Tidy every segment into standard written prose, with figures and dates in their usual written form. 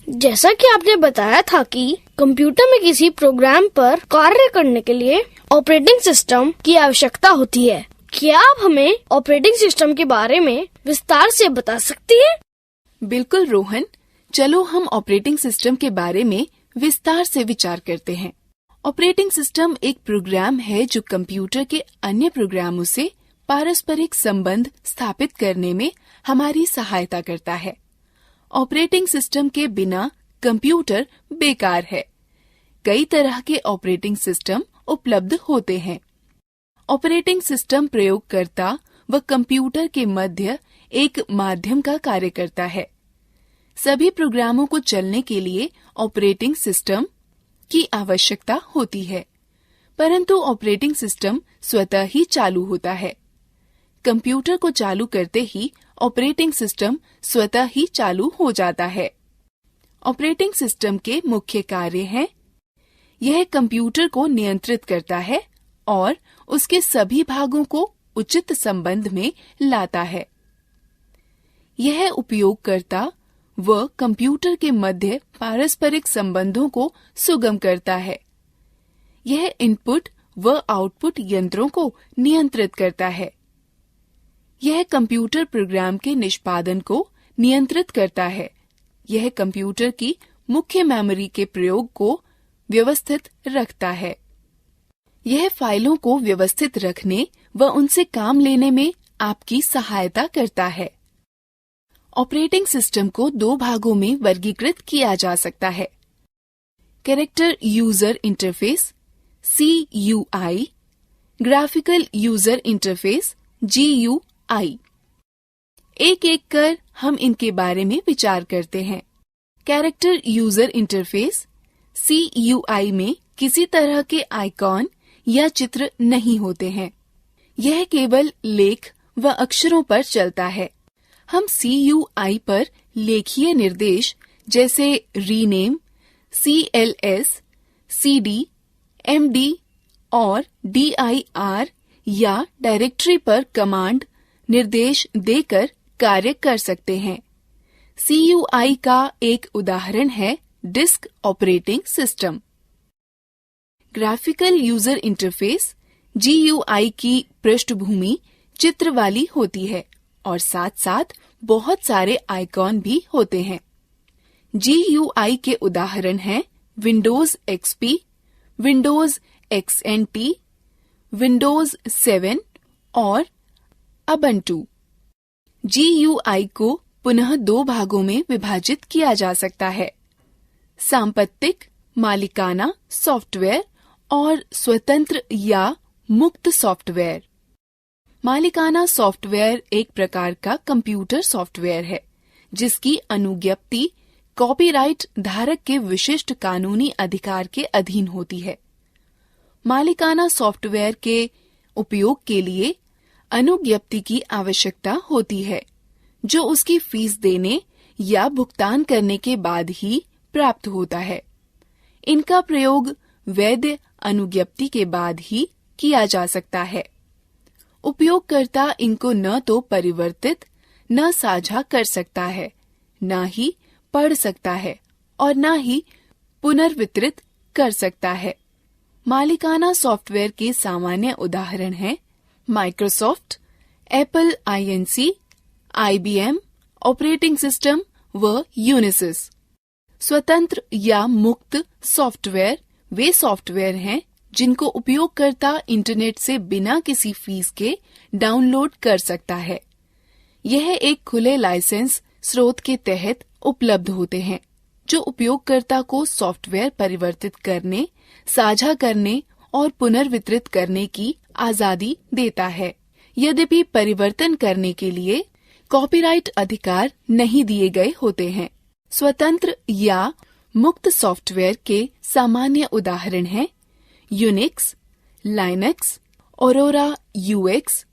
जैसा कि आपने बताया था कि कंप्यूटर में किसी प्रोग्राम पर कार्य करने के लिए ऑपरेटिंग सिस्टम की आवश्यकता होती है। क्या आप हमें ऑपरेटिंग सिस्टम के बारे में विस्तार से बता सकती हैं? बिल्कुल रोहन, चलो हम ऑपरेटिंग सिस्टम के बारे में विस्तार से विचार करते हैं। ऑपरेटिंग सिस्टम एक प्रोग्राम है जो कंप्यूटर के अन्य प्रोग्रामों से पारस्परिक संबंध स्थापित करने में हमारी सहायता करता है। ऑपरेटिंग सिस्टम के बिना कंप्यूटर बेकार है। कई तरह के ऑपरेटिंग सिस्टम उपलब्ध होते हैं। ऑपरेटिंग सिस्टम प्रयोगकर्ता व कंप्यूटर के मध्य एक माध्यम का कार्य करता है। सभी प्रोग्रामों को चलने के लिए ऑपरेटिंग सिस्टम की आवश्यकता होती है, परंतु ऑपरेटिंग सिस्टम स्वतः ही चालू होता है। कंप्यूटर को चालू करते ही ऑपरेटिंग सिस्टम स्वतः ही चालू हो जाता है। ऑपरेटिंग सिस्टम के मुख्य कार्य हैं: यह कंप्यूटर को नियंत्रित करता है और उसके सभी भागों को उचित संबंध में लाता है। यह उपयोगकर्ता व कंप्यूटर के मध्य पारस्परिक संबंधों को सुगम करता है। यह इनपुट व आउटपुट यंत्रों को नियंत्रित करता है। यह कंप्यूटर प्रोग्राम के निष्पादन को नियंत्रित करता है। यह कंप्यूटर की मुख्य मेमोरी के प्रयोग को व्यवस्थित रखता है। यह फाइलों को व्यवस्थित रखने व उनसे काम लेने में आपकी सहायता करता है। ऑपरेटिंग सिस्टम को दो भागों में वर्गीकृत किया जा सकता है: character user interface (CUI), graphical user interface (GUI). एक एक कर हम इनके बारे में विचार करते हैं। कैरेक्टर यूजर इंटरफेस (CUI) में किसी तरह के आइकॉन या चित्र नहीं होते हैं। यह केवल लेख व अक्षरों पर चलता है। हम CUI पर लेखीय निर्देश जैसे रीनेम, CLS, CD, MD और DIR या डायरेक्टरी पर कमांड निर्देश देकर कार्य कर सकते हैं। CUI का एक उदाहरण है disk operating system. Graphical user interface GUI की पृष्ठभूमि चित्र वाली होती है और साथ साथ बहुत सारे आइकॉन भी होते हैं। GUI के उदाहरण हैं Windows XP, Windows XNT, Windows 7 और उबुंटू। GUI को पुनः दो भागों में विभाजित किया जा सकता है: सांपत्तिक मालिकाना सॉफ्टवेयर और स्वतंत्र या मुक्त सॉफ्टवेयर। मालिकाना सॉफ्टवेयर एक प्रकार का कंप्यूटर सॉफ्टवेयर है जिसकी अनुज्ञप्ति कॉपीराइट धारक के विशिष्ट कानूनी अधिकार के अधीन होती है। मालिकाना सॉफ्टवेयर के उपयोग के लिए अनुज्ञप्ति की आवश्यकता होती है, जो उसकी फीस देने या भुगतान करने के बाद ही प्राप्त होता है। इनका प्रयोग वैध अनुज्ञप्ति के बाद ही किया जा सकता है। उपयोगकर्ता इनको न तो परिवर्तित, न साझा कर सकता है, न ही पढ़ सकता है और न ही पुनर्वितरित कर सकता है। मालिकाना सॉफ्टवेयर के सामान्य उदाहरण हैं Microsoft, Apple INC, IBM operating system व यूनिसिस। स्वतंत्र या मुक्त सॉफ्टवेयर वे सॉफ्टवेयर हैं जिनको उपयोगकर्ता इंटरनेट से बिना किसी फीस के डाउनलोड कर सकता है। यह एक खुले लाइसेंस स्रोत के तहत उपलब्ध होते हैं, जो उपयोगकर्ता को सॉफ्टवेयर परिवर्तित करने, साझा करने और पुनर्वितरित करने की आजादी देता है। यद्यपि परिवर्तन करने के लिए कॉपीराइट अधिकार नहीं दिए गए होते हैं। स्वतंत्र या मुक्त सॉफ्टवेयर के सामान्य उदाहरण हैं यूनिक्स, लाइनक्स, ऑरोरा UX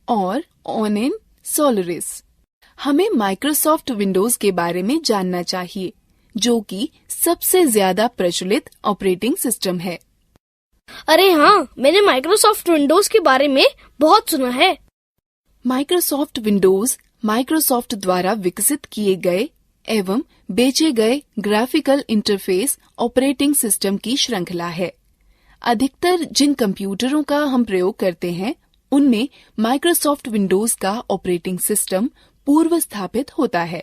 और ओनिन सोलरिस। हमें माइक्रोसॉफ्ट विंडोज के बारे में जानना चाहिए, जो कि सबसे ज्यादा प्रचलित ऑपरेटिंग सिस्टम है। अरे हाँ, मैंने माइक्रोसॉफ्ट विंडोज के बारे में बहुत सुना है। माइक्रोसॉफ्ट विंडोज माइक्रोसॉफ्ट द्वारा विकसित किए गए एवं बेचे गए ग्राफिकल इंटरफेस ऑपरेटिंग सिस्टम की श्रृंखला है। अधिकतर जिन कंप्यूटरों का हम प्रयोग करते हैं उनमें माइक्रोसॉफ्ट विंडोज का ऑपरेटिंग सिस्टम पूर्व स्थापित होता है।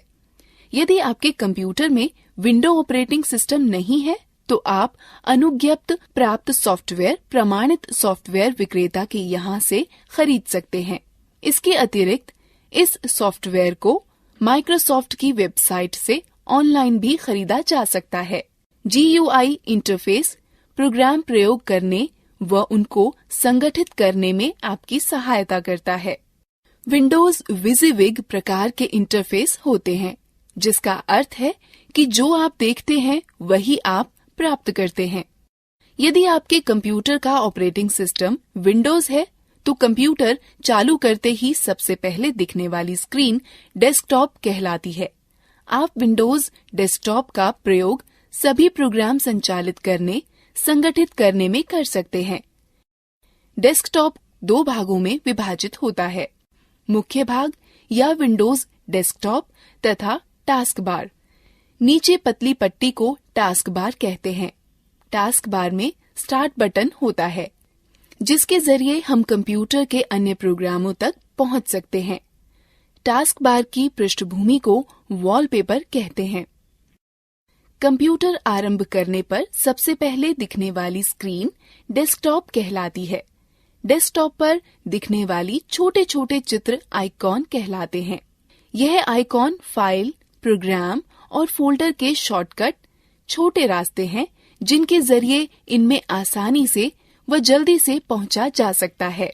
यदि आपके कंप्यूटर में विंडो ऑपरेटिंग सिस्टम नहीं है तो आप अनुज्ञप्त प्राप्त सॉफ्टवेयर प्रमाणित सॉफ्टवेयर विक्रेता के यहाँ से खरीद सकते हैं। इसके अतिरिक्त इस सॉफ्टवेयर को माइक्रोसॉफ्ट की वेबसाइट से ऑनलाइन भी खरीदा जा सकता है। GUI इंटरफेस प्रोग्राम प्रयोग करने व उनको संगठित करने में आपकी सहायता करता है। विंडोज विजिविग प्रकार के इंटरफेस होते हैं, जिसका अर्थ है कि जो आप देखते हैं वही आप प्राप्त करते हैं। यदि आपके कंप्यूटर का ऑपरेटिंग सिस्टम विंडोज है तो कंप्यूटर चालू करते ही सबसे पहले दिखने वाली स्क्रीन डेस्कटॉप कहलाती है। आप विंडोज डेस्कटॉप का प्रयोग सभी प्रोग्राम संचालित करने, संगठित करने में कर सकते हैं। डेस्कटॉप 2 भागों में विभाजित होता है, मुख्य भाग या विंडोज डेस्कटॉप तथा टास्क बार। नीचे पतली पट्टी को टास्क बार कहते हैं। टास्क बार में स्टार्ट बटन होता है, जिसके जरिए हम कंप्यूटर के अन्य प्रोग्रामों तक पहुंच सकते हैं। टास्क बार की पृष्ठभूमि को वॉलपेपर कहते हैं। कंप्यूटर आरंभ करने पर सबसे पहले दिखने वाली स्क्रीन डेस्कटॉप कहलाती है। डेस्कटॉप पर दिखने वाली छोटे छोटे चित्र आइकॉन कहलाते हैं। यह आइकॉन फाइल, प्रोग्राम और फोल्डर के शॉर्टकट छोटे रास्ते हैं जिनके जरिए इनमें आसानी से व जल्दी से पहुंचा जा सकता है।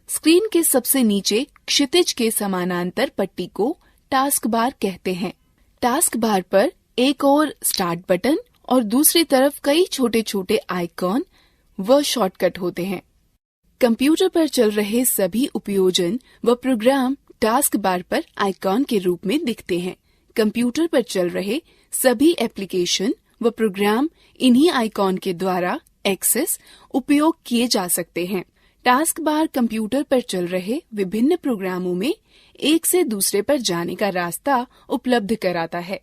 स्क्रीन के सबसे नीचे क्षितिज के समानांतर पट्टी को टास्क बार कहते हैं। टास्क बार पर एक और स्टार्ट बटन और दूसरी तरफ कई छोटे छोटे आइकॉन व शॉर्टकट होते हैं। कंप्यूटर पर चल रहे सभी उपयोजन व प्रोग्राम टास्क बार पर आइकॉन के रूप में दिखते हैं। कंप्यूटर पर चल रहे सभी एप्लीकेशन व प्रोग्राम इन्हीं आइकॉन के द्वारा एक्सेस उपयोग किए जा सकते हैं। टास्क बार कंप्यूटर पर चल रहे विभिन्न प्रोग्रामों में एक से दूसरे पर जाने का रास्ता उपलब्ध कराता है।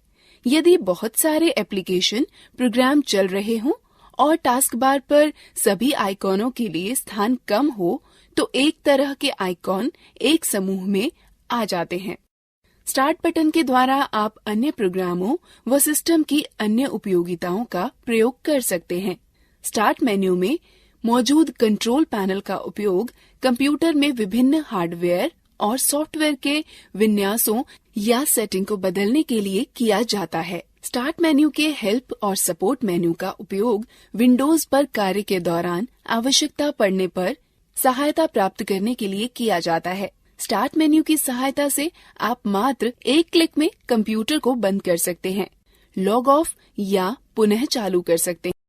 यदि बहुत सारे एप्लीकेशन प्रोग्राम चल रहे हों और टास्क बार पर सभी आइकॉनों के लिए स्थान कम हो तो एक तरह के आइकॉन एक समूह में आ जाते हैं। स्टार्ट बटन के द्वारा आप अन्य प्रोग्रामों व सिस्टम की अन्य उपयोगिताओं का प्रयोग कर सकते हैं। स्टार्ट मेन्यू में मौजूद कंट्रोल पैनल का उपयोग कंप्यूटर में विभिन्न हार्डवेयर और सॉफ्टवेयर के विन्यासों या सेटिंग को बदलने के लिए किया जाता है। स्टार्ट मेन्यू के हेल्प और सपोर्ट मेन्यू का उपयोग विंडोज पर कार्य के दौरान आवश्यकता पड़ने पर सहायता प्राप्त करने के लिए किया जाता है। स्टार्ट मेन्यू की सहायता से आप मात्र एक क्लिक में कंप्यूटर को बंद कर सकते हैं, लॉग ऑफ या पुनः चालू कर सकते हैं।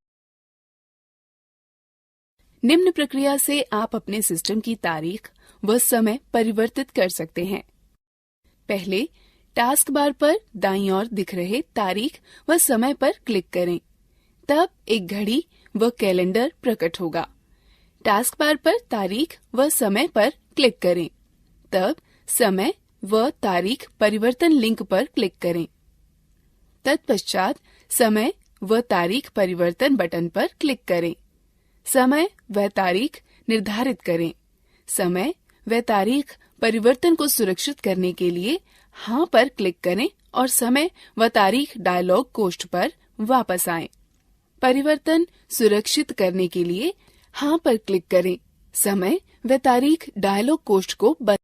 निम्न प्रक्रिया से आप अपने सिस्टम की तारीख व समय परिवर्तित कर सकते हैं। पहले टास्क बार पर दाईं ओर दिख रहे तारीख व समय पर क्लिक करें, तब एक घड़ी व कैलेंडर प्रकट होगा। टास्क बार पर तारीख व समय पर क्लिक करें, तब समय व तारीख परिवर्तन लिंक पर क्लिक करें। तत्पश्चात समय व तारीख परिवर्तन बटन पर क्लिक करें। समय व तारीख निर्धारित करें। समय व तारीख परिवर्तन को सुरक्षित करने के लिए हाँ पर क्लिक करें और समय व तारीख डायलॉग कोष्ठ पर वापस आएं। परिवर्तन सुरक्षित करने के लिए हाँ पर क्लिक करें। समय व तारीख डायलॉग कोष्ठ को बंद।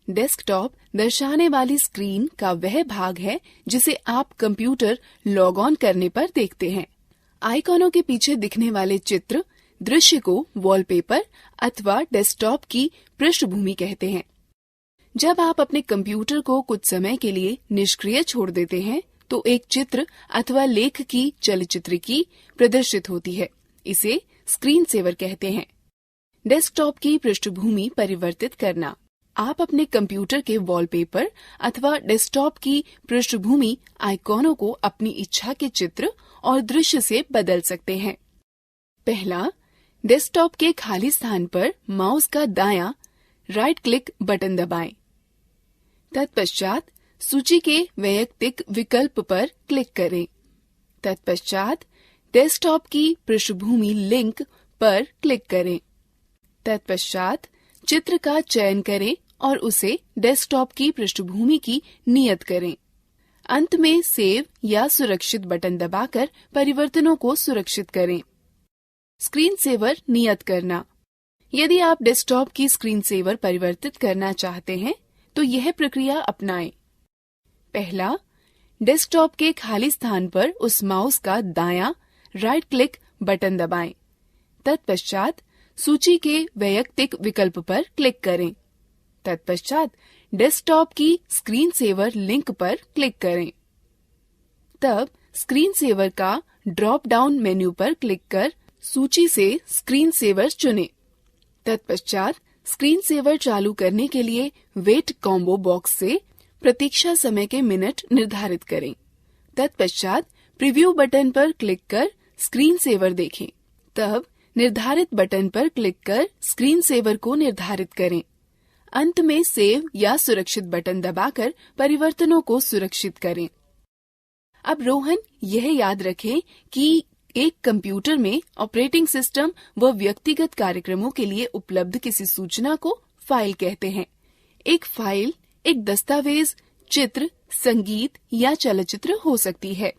डेस्कटॉप दर्शाने वाली स्क्रीन का वह भाग है जिसे आप कंप्यूटर लॉग ऑन करने पर देखते हैं। आइकॉनों के पीछे दिखने वाले चित्र दृश्य को वॉलपेपर अथवा डेस्कटॉप की पृष्ठभूमि कहते हैं। जब आप अपने कंप्यूटर को कुछ समय के लिए निष्क्रिय छोड़ देते हैं तो एक चित्र अथवा लेख की चलचित्र की प्रदर्शित होती है। इसे स्क्रीन सेवर कहते हैं। डेस्कटॉप की पृष्ठभूमि परिवर्तित करना। आप अपने कंप्यूटर के वॉलपेपर अथवा डेस्कटॉप की पृष्ठभूमि आइकॉनों को अपनी इच्छा के चित्र और दृश्य से बदल सकते हैं। पहला, डेस्कटॉप के खाली स्थान पर माउस का दायां राइट क्लिक बटन दबाएं। तत्पश्चात सूची के वैयक्तिक विकल्प पर क्लिक करें। तत्पश्चात डेस्कटॉप की पृष्ठभूमि लिंक पर क्लिक करें। तत्पश्चात चित्र का चयन करें और उसे डेस्कटॉप की पृष्ठभूमि की नियत करें। अंत में सेव या सुरक्षित बटन दबाकर परिवर्तनों को सुरक्षित करें। स्क्रीन सेवर नियत करना। यदि आप डेस्कटॉप की स्क्रीन सेवर परिवर्तित करना चाहते हैं तो यह प्रक्रिया अपनाएं। पहला, डेस्कटॉप के खाली स्थान पर उस माउस का दायां राइट क्लिक बटन दबाएं। तत्पश्चात सूची के वैयक्तिक विकल्प पर क्लिक करें। तत्पश्चात डेस्कटॉप की स्क्रीन सेवर लिंक पर क्लिक करें। तब स्क्रीन सेवर का ड्रॉप डाउन मेन्यू पर क्लिक कर सूची से स्क्रीन सेवर चुनें। तत्पश्चात स्क्रीन सेवर चालू करने के लिए वेट कॉम्बो बॉक्स से प्रतीक्षा समय के मिनट निर्धारित करें। तत्पश्चात प्रीव्यू बटन पर क्लिक कर स्क्रीन सेवर देखें। तब निर्धारित बटन पर क्लिक कर स्क्रीन सेवर को निर्धारित करें। अंत में सेव या सुरक्षित बटन दबाकर परिवर्तनों को सुरक्षित करें। अब रोहन, यह याद रखें कि एक कंप्यूटर में ऑपरेटिंग सिस्टम व व्यक्तिगत कार्यक्रमों के लिए उपलब्ध किसी सूचना को फाइल कहते हैं। एक फाइल एक दस्तावेज, चित्र, संगीत या चलचित्र हो सकती है।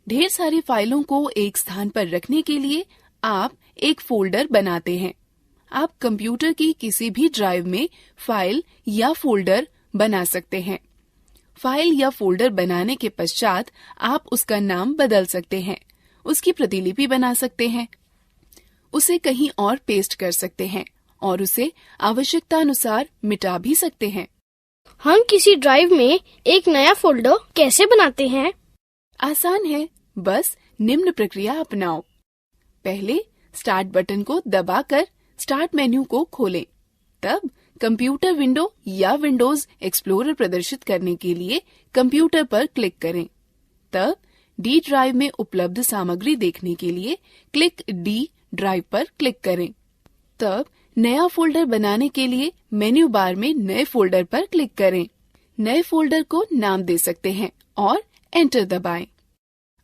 ढेर सारी फाइलों को एक स्थान पर रखने के लिए आप एक फोल्डर बनाते हैं। आप कंप्यूटर की किसी भी ड्राइव में फाइल या फोल्डर बना सकते हैं। फाइल या फोल्डर बनाने के पश्चात आप उसका नाम बदल सकते हैं, उसकी प्रतिलिपि बना सकते हैं, उसे कहीं और पेस्ट कर सकते हैं और उसे आवश्यकतानुसार मिटा भी सकते हैं। हम किसी ड्राइव में एक नया फोल्डर कैसे बनाते हैं? आसान है, बस निम्न प्रक्रिया अपनाओ। पहले स्टार्ट बटन को दबाकर स्टार्ट मेन्यू को खोलें। तब कंप्यूटर विंडो या विंडोज एक्सप्लोरर प्रदर्शित करने के लिए कंप्यूटर पर क्लिक करें। तब डी ड्राइव में उपलब्ध सामग्री देखने के लिए क्लिक डी ड्राइव पर क्लिक करें। तब नया फोल्डर बनाने के लिए मेन्यू बार में नए फोल्डर पर क्लिक करें। नए फोल्डर को नाम दे सकते हैं और एंटर दबाएं।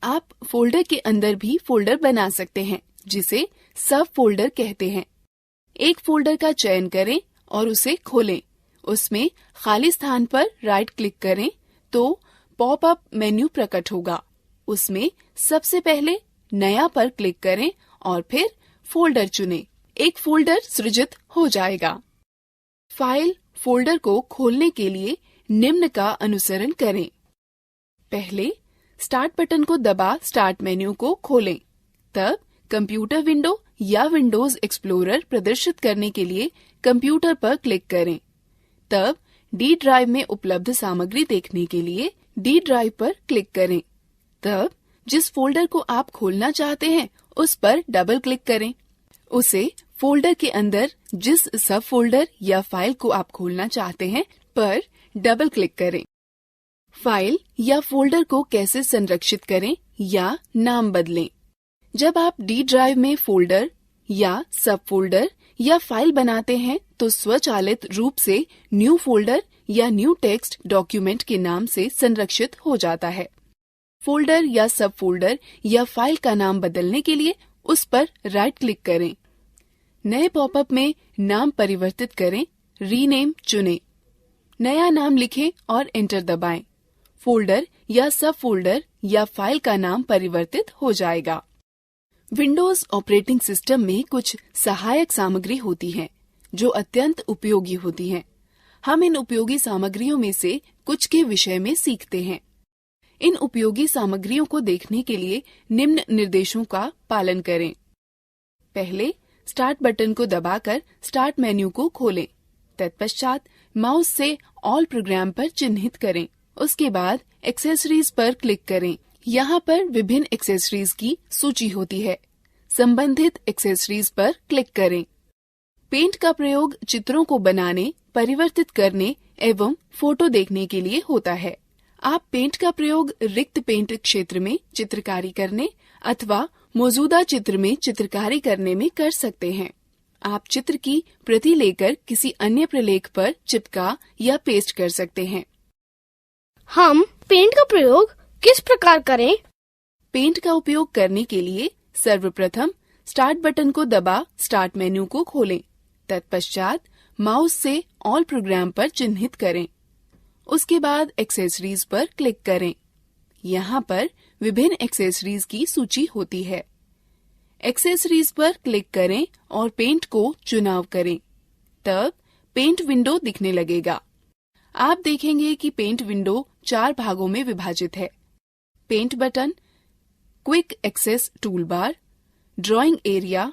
आप फोल्डर के अंदर भी फोल्डर बना सकते हैं, जिसे सब फोल्डर कहते हैं। एक फोल्डर का चयन करें और उसे खोलें। उसमें खाली स्थान पर राइट क्लिक करें तो पॉपअप मेन्यू प्रकट होगा। उसमें सबसे पहले नया पर क्लिक करें और फिर फोल्डर चुनें। एक फोल्डर सृजित हो जाएगा। फाइल फोल्डर को खोलने के लिए निम्न का अनुसरण करें। पहले स्टार्ट बटन को दबा स्टार्ट मेन्यू को खोलें। तब कंप्यूटर विंडो या विंडोज एक्सप्लोरर प्रदर्शित करने के लिए कंप्यूटर पर क्लिक करें। तब डी ड्राइव में उपलब्ध सामग्री देखने के लिए डी ड्राइव पर क्लिक करें। तब जिस फोल्डर को आप खोलना चाहते हैं उस पर डबल क्लिक करें। उसे फोल्डर के अंदर जिस सब फोल्डर या फाइल को आप खोलना चाहते हैं पर डबल क्लिक करें। फाइल या फोल्डर को कैसे संरक्षित करें या नाम बदलें? जब आप डी ड्राइव में फोल्डर या सब फोल्डर या फाइल बनाते हैं तो स्वचालित रूप से न्यू फोल्डर या न्यू टेक्स्ट डॉक्यूमेंट के नाम से संरक्षित हो जाता है। फोल्डर या सब फोल्डर या फाइल का नाम बदलने के लिए उस पर राइट क्लिक करें। नए पॉपअप में नाम परिवर्तित करें, रीनेम चुनें। नया नाम लिखें और एंटर दबाएं। फोल्डर या सब फोल्डर या फाइल का नाम परिवर्तित हो जाएगा। विंडोज ऑपरेटिंग सिस्टम में कुछ सहायक सामग्री होती है जो अत्यंत उपयोगी होती हैं। हम इन उपयोगी सामग्रियों में से कुछ के विषय में सीखते हैं। इन उपयोगी सामग्रियों को देखने के लिए निम्न निर्देशों का पालन करें। पहले स्टार्ट बटन को दबाकर स्टार्ट मेन्यू को खोलें। तत्पश्चात माउस से ऑल प्रोग्राम पर चिन्हित करें। उसके बाद एक्सेसरीज पर क्लिक करें। यहाँ पर विभिन्न एक्सेसरीज की सूची होती है। संबंधित एक्सेसरीज पर क्लिक करें। पेंट का प्रयोग चित्रों को बनाने, परिवर्तित करने एवं फोटो देखने के लिए होता है। आप पेंट का प्रयोग रिक्त पेंट क्षेत्र में चित्रकारी करने अथवा मौजूदा चित्र में चित्रकारी करने में कर सकते हैं। आप चित्र की प्रति लेकर किसी अन्य प्रलेख पर चिपका या पेस्ट कर सकते हैं। हम पेंट का प्रयोग किस प्रकार करें? पेंट का उपयोग करने के लिए सर्वप्रथम स्टार्ट बटन को दबा स्टार्ट मेन्यू को खोलें। तत्पश्चात माउस से ऑल प्रोग्राम पर चिन्हित करें। उसके बाद एक्सेसरीज पर क्लिक करें। यहाँ पर विभिन्न एक्सेसरीज की सूची होती है। एक्सेसरीज पर क्लिक करें और पेंट को चुनाव करें। तब पेंट विंडो दिखने लगेगा। आप देखेंगे कि पेंट विंडो 4 भागों में विभाजित है। Paint button, quick access toolbar, drawing area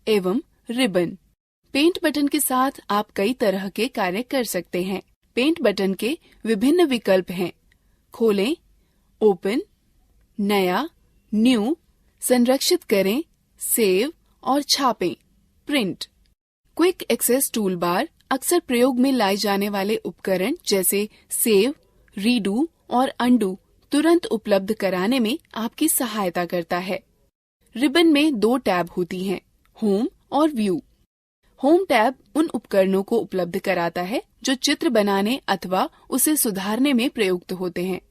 एवं रिबन। पेंट बटन के साथ आप कई तरह के कार्य कर सकते हैं। पेंट बटन के विभिन्न विकल्प हैं। खोलें, ओपन, नया, न्यू, संरक्षित करें, सेव और छापें, print. Quick access toolbar अक्सर प्रयोग में लाए जाने वाले उपकरण जैसे सेव, रीडू और अंडू तुरंत उपलब्ध कराने में आपकी सहायता करता है। रिबन में 2 टैब होती हैं, होम और व्यू। होम टैब उन उपकरणों को उपलब्ध कराता है जो चित्र बनाने अथवा उसे सुधारने में प्रयुक्त होते हैं।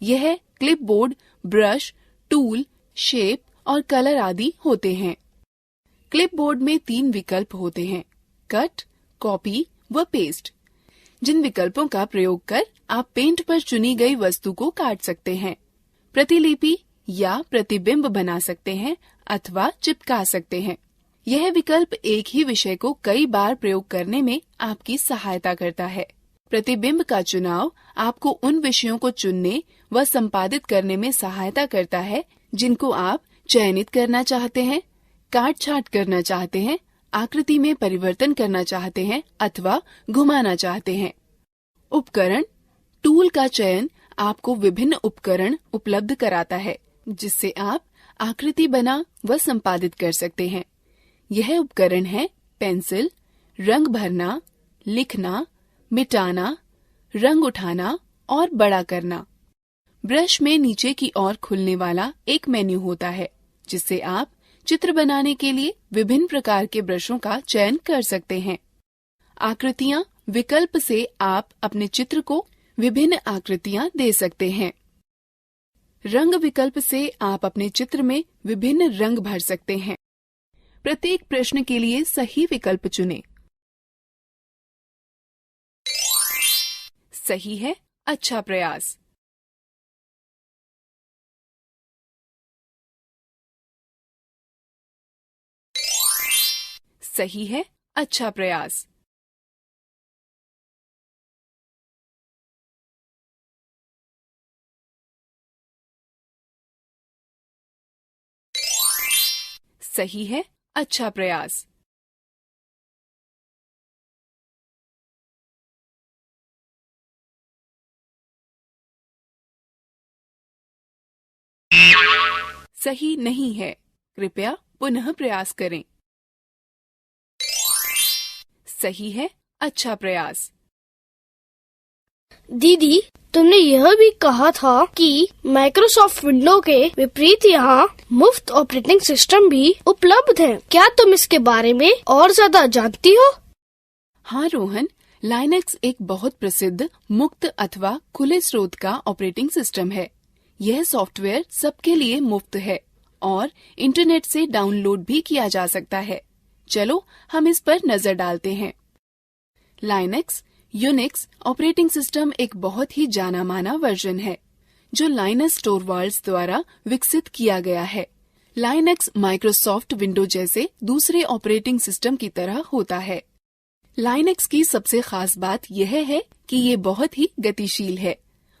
यह क्लिपबोर्ड, ब्रश, टूल, शेप और कलर आदि होते हैं। क्लिपबोर्ड में 3 विकल्प होते हैं, कट, कॉपी व पेस्ट, जिन विकल्पों का प्रयोग कर आप पेंट पर चुनी गई वस्तु को काट सकते हैं, प्रतिलिपि या प्रतिबिंब बना सकते हैं अथवा चिपका सकते हैं। यह विकल्प एक ही विषय को कई बार प्रयोग करने में आपकी सहायता करता है। प्रतिबिंब का चुनाव आपको उन विषयों को चुनने व संपादित करने में सहायता करता है जिनको आप चयनित करना चाहते हैं, काट छांट करना चाहते हैं, आकृति में परिवर्तन करना चाहते हैं अथवा घुमाना चाहते हैं। उपकरण, टूल का चयन आपको विभिन्न उपकरण उपलब्ध कराता है जिससे आप आकृति बना व संपादित कर सकते हैं। यह उपकरण है पेंसिल, रंग भरना, लिखना, मिटाना, रंग उठाना और बड़ा करना। ब्रश में नीचे की ओर खुलने वाला एक मेन्यू होता है जिससे आप चित्र बनाने के लिए विभिन्न प्रकार के ब्रशों का चयन कर सकते हैं। आकृतियाँ विकल्प से आप अपने चित्र को विभिन्न आकृतियाँ दे सकते हैं। रंग विकल्प से आप अपने चित्र में विभिन्न रंग भर सकते हैं। प्रत्येक प्रश्न के लिए सही विकल्प चुनें। सही है, अच्छा प्रयास। सही है, अच्छा प्रयास। सही है, अच्छा प्रयास। सही नहीं है, कृपया पुनः प्रयास करें। सही है, अच्छा प्रयास। दीदी, तुमने यह भी कहा था कि माइक्रोसॉफ्ट विंडो के विपरीत यहाँ मुफ्त ऑपरेटिंग सिस्टम भी उपलब्ध है। क्या तुम इसके बारे में और ज्यादा जानती हो? हाँ रोहन, लाइनक्स एक बहुत प्रसिद्ध मुक्त अथवा खुले स्रोत का ऑपरेटिंग सिस्टम है। यह सॉफ्टवेयर सबके लिए मुफ्त है और इंटरनेट से डाउनलोड भी किया जा सकता है। चलो हम इस पर नजर डालते हैं। लाइनक्स यूनिक्स ऑपरेटिंग सिस्टम एक बहुत ही जाना माना वर्जन है जो लाइनस टोरवाल्ड्स द्वारा विकसित किया गया है। लाइनक्स माइक्रोसॉफ्ट विंडो जैसे दूसरे ऑपरेटिंग सिस्टम की तरह होता है। लाइनक्स की सबसे खास बात यह है कि ये बहुत ही गतिशील है।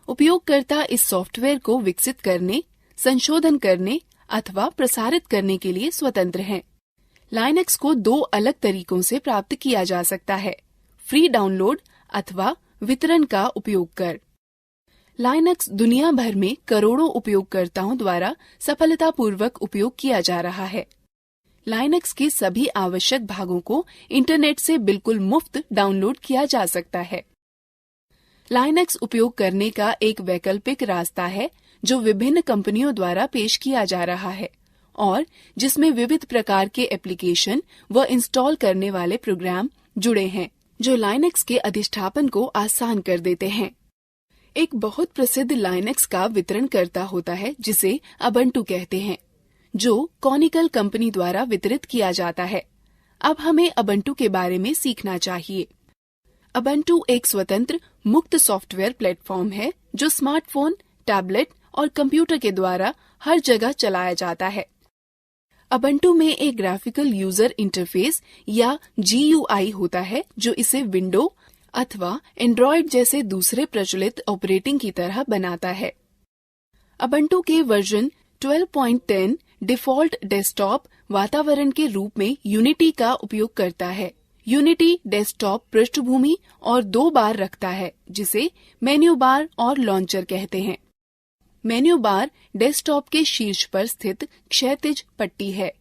उपयोगकर्ता इस सॉफ्टवेयर को विकसित करने, संशोधन करने अथवा प्रसारित करने के लिए स्वतंत्र हैं। लाइनक्स को 2 अलग तरीकों से प्राप्त किया जा सकता है, फ्री डाउनलोड अथवा वितरण का उपयोग कर। लाइनक्स दुनिया भर में करोड़ों उपयोगकर्ताओं द्वारा सफलतापूर्वक उपयोग किया जा रहा है। लाइनक्स के सभी आवश्यक भागों को इंटरनेट से बिल्कुल मुफ्त डाउनलोड किया जा सकता है। लाइनक्स उपयोग करने का एक वैकल्पिक रास्ता है जो विभिन्न कंपनियों द्वारा पेश किया जा रहा है और जिसमें विविध प्रकार के एप्लीकेशन व इंस्टॉल करने वाले प्रोग्राम जुड़े हैं जो लाइनक्स के अधिष्ठापन को आसान कर देते हैं। एक बहुत प्रसिद्ध लाइनक्स का वितरणकर्ता होता है जिसे अबंटू कहते हैं, जो कॉनिकल कंपनी द्वारा वितरित किया जाता है। अब हमें अबंटू के बारे में सीखना चाहिए। अबंटू एक स्वतंत्र मुक्त सॉफ्टवेयर प्लेटफॉर्म है जो स्मार्टफोन, टैबलेट और कंप्यूटर के द्वारा हर जगह चलाया जाता है। अबंटू में एक ग्राफिकल यूजर इंटरफेस या GUI होता है जो इसे विंडो अथवा एंड्रॉयड जैसे दूसरे प्रचलित ऑपरेटिंग की तरह बनाता है। अबंटू के वर्जन 12.10 डिफॉल्ट डेस्कटॉप वातावरण के रूप में यूनिटी का उपयोग करता है। यूनिटी डेस्कटॉप पृष्ठभूमि और 2 बार रखता है जिसे मेन्यू बार और लॉन्चर कहते हैं। मेन्यू बार डेस्कटॉप के शीर्ष पर स्थित क्षैतिज पट्टी है।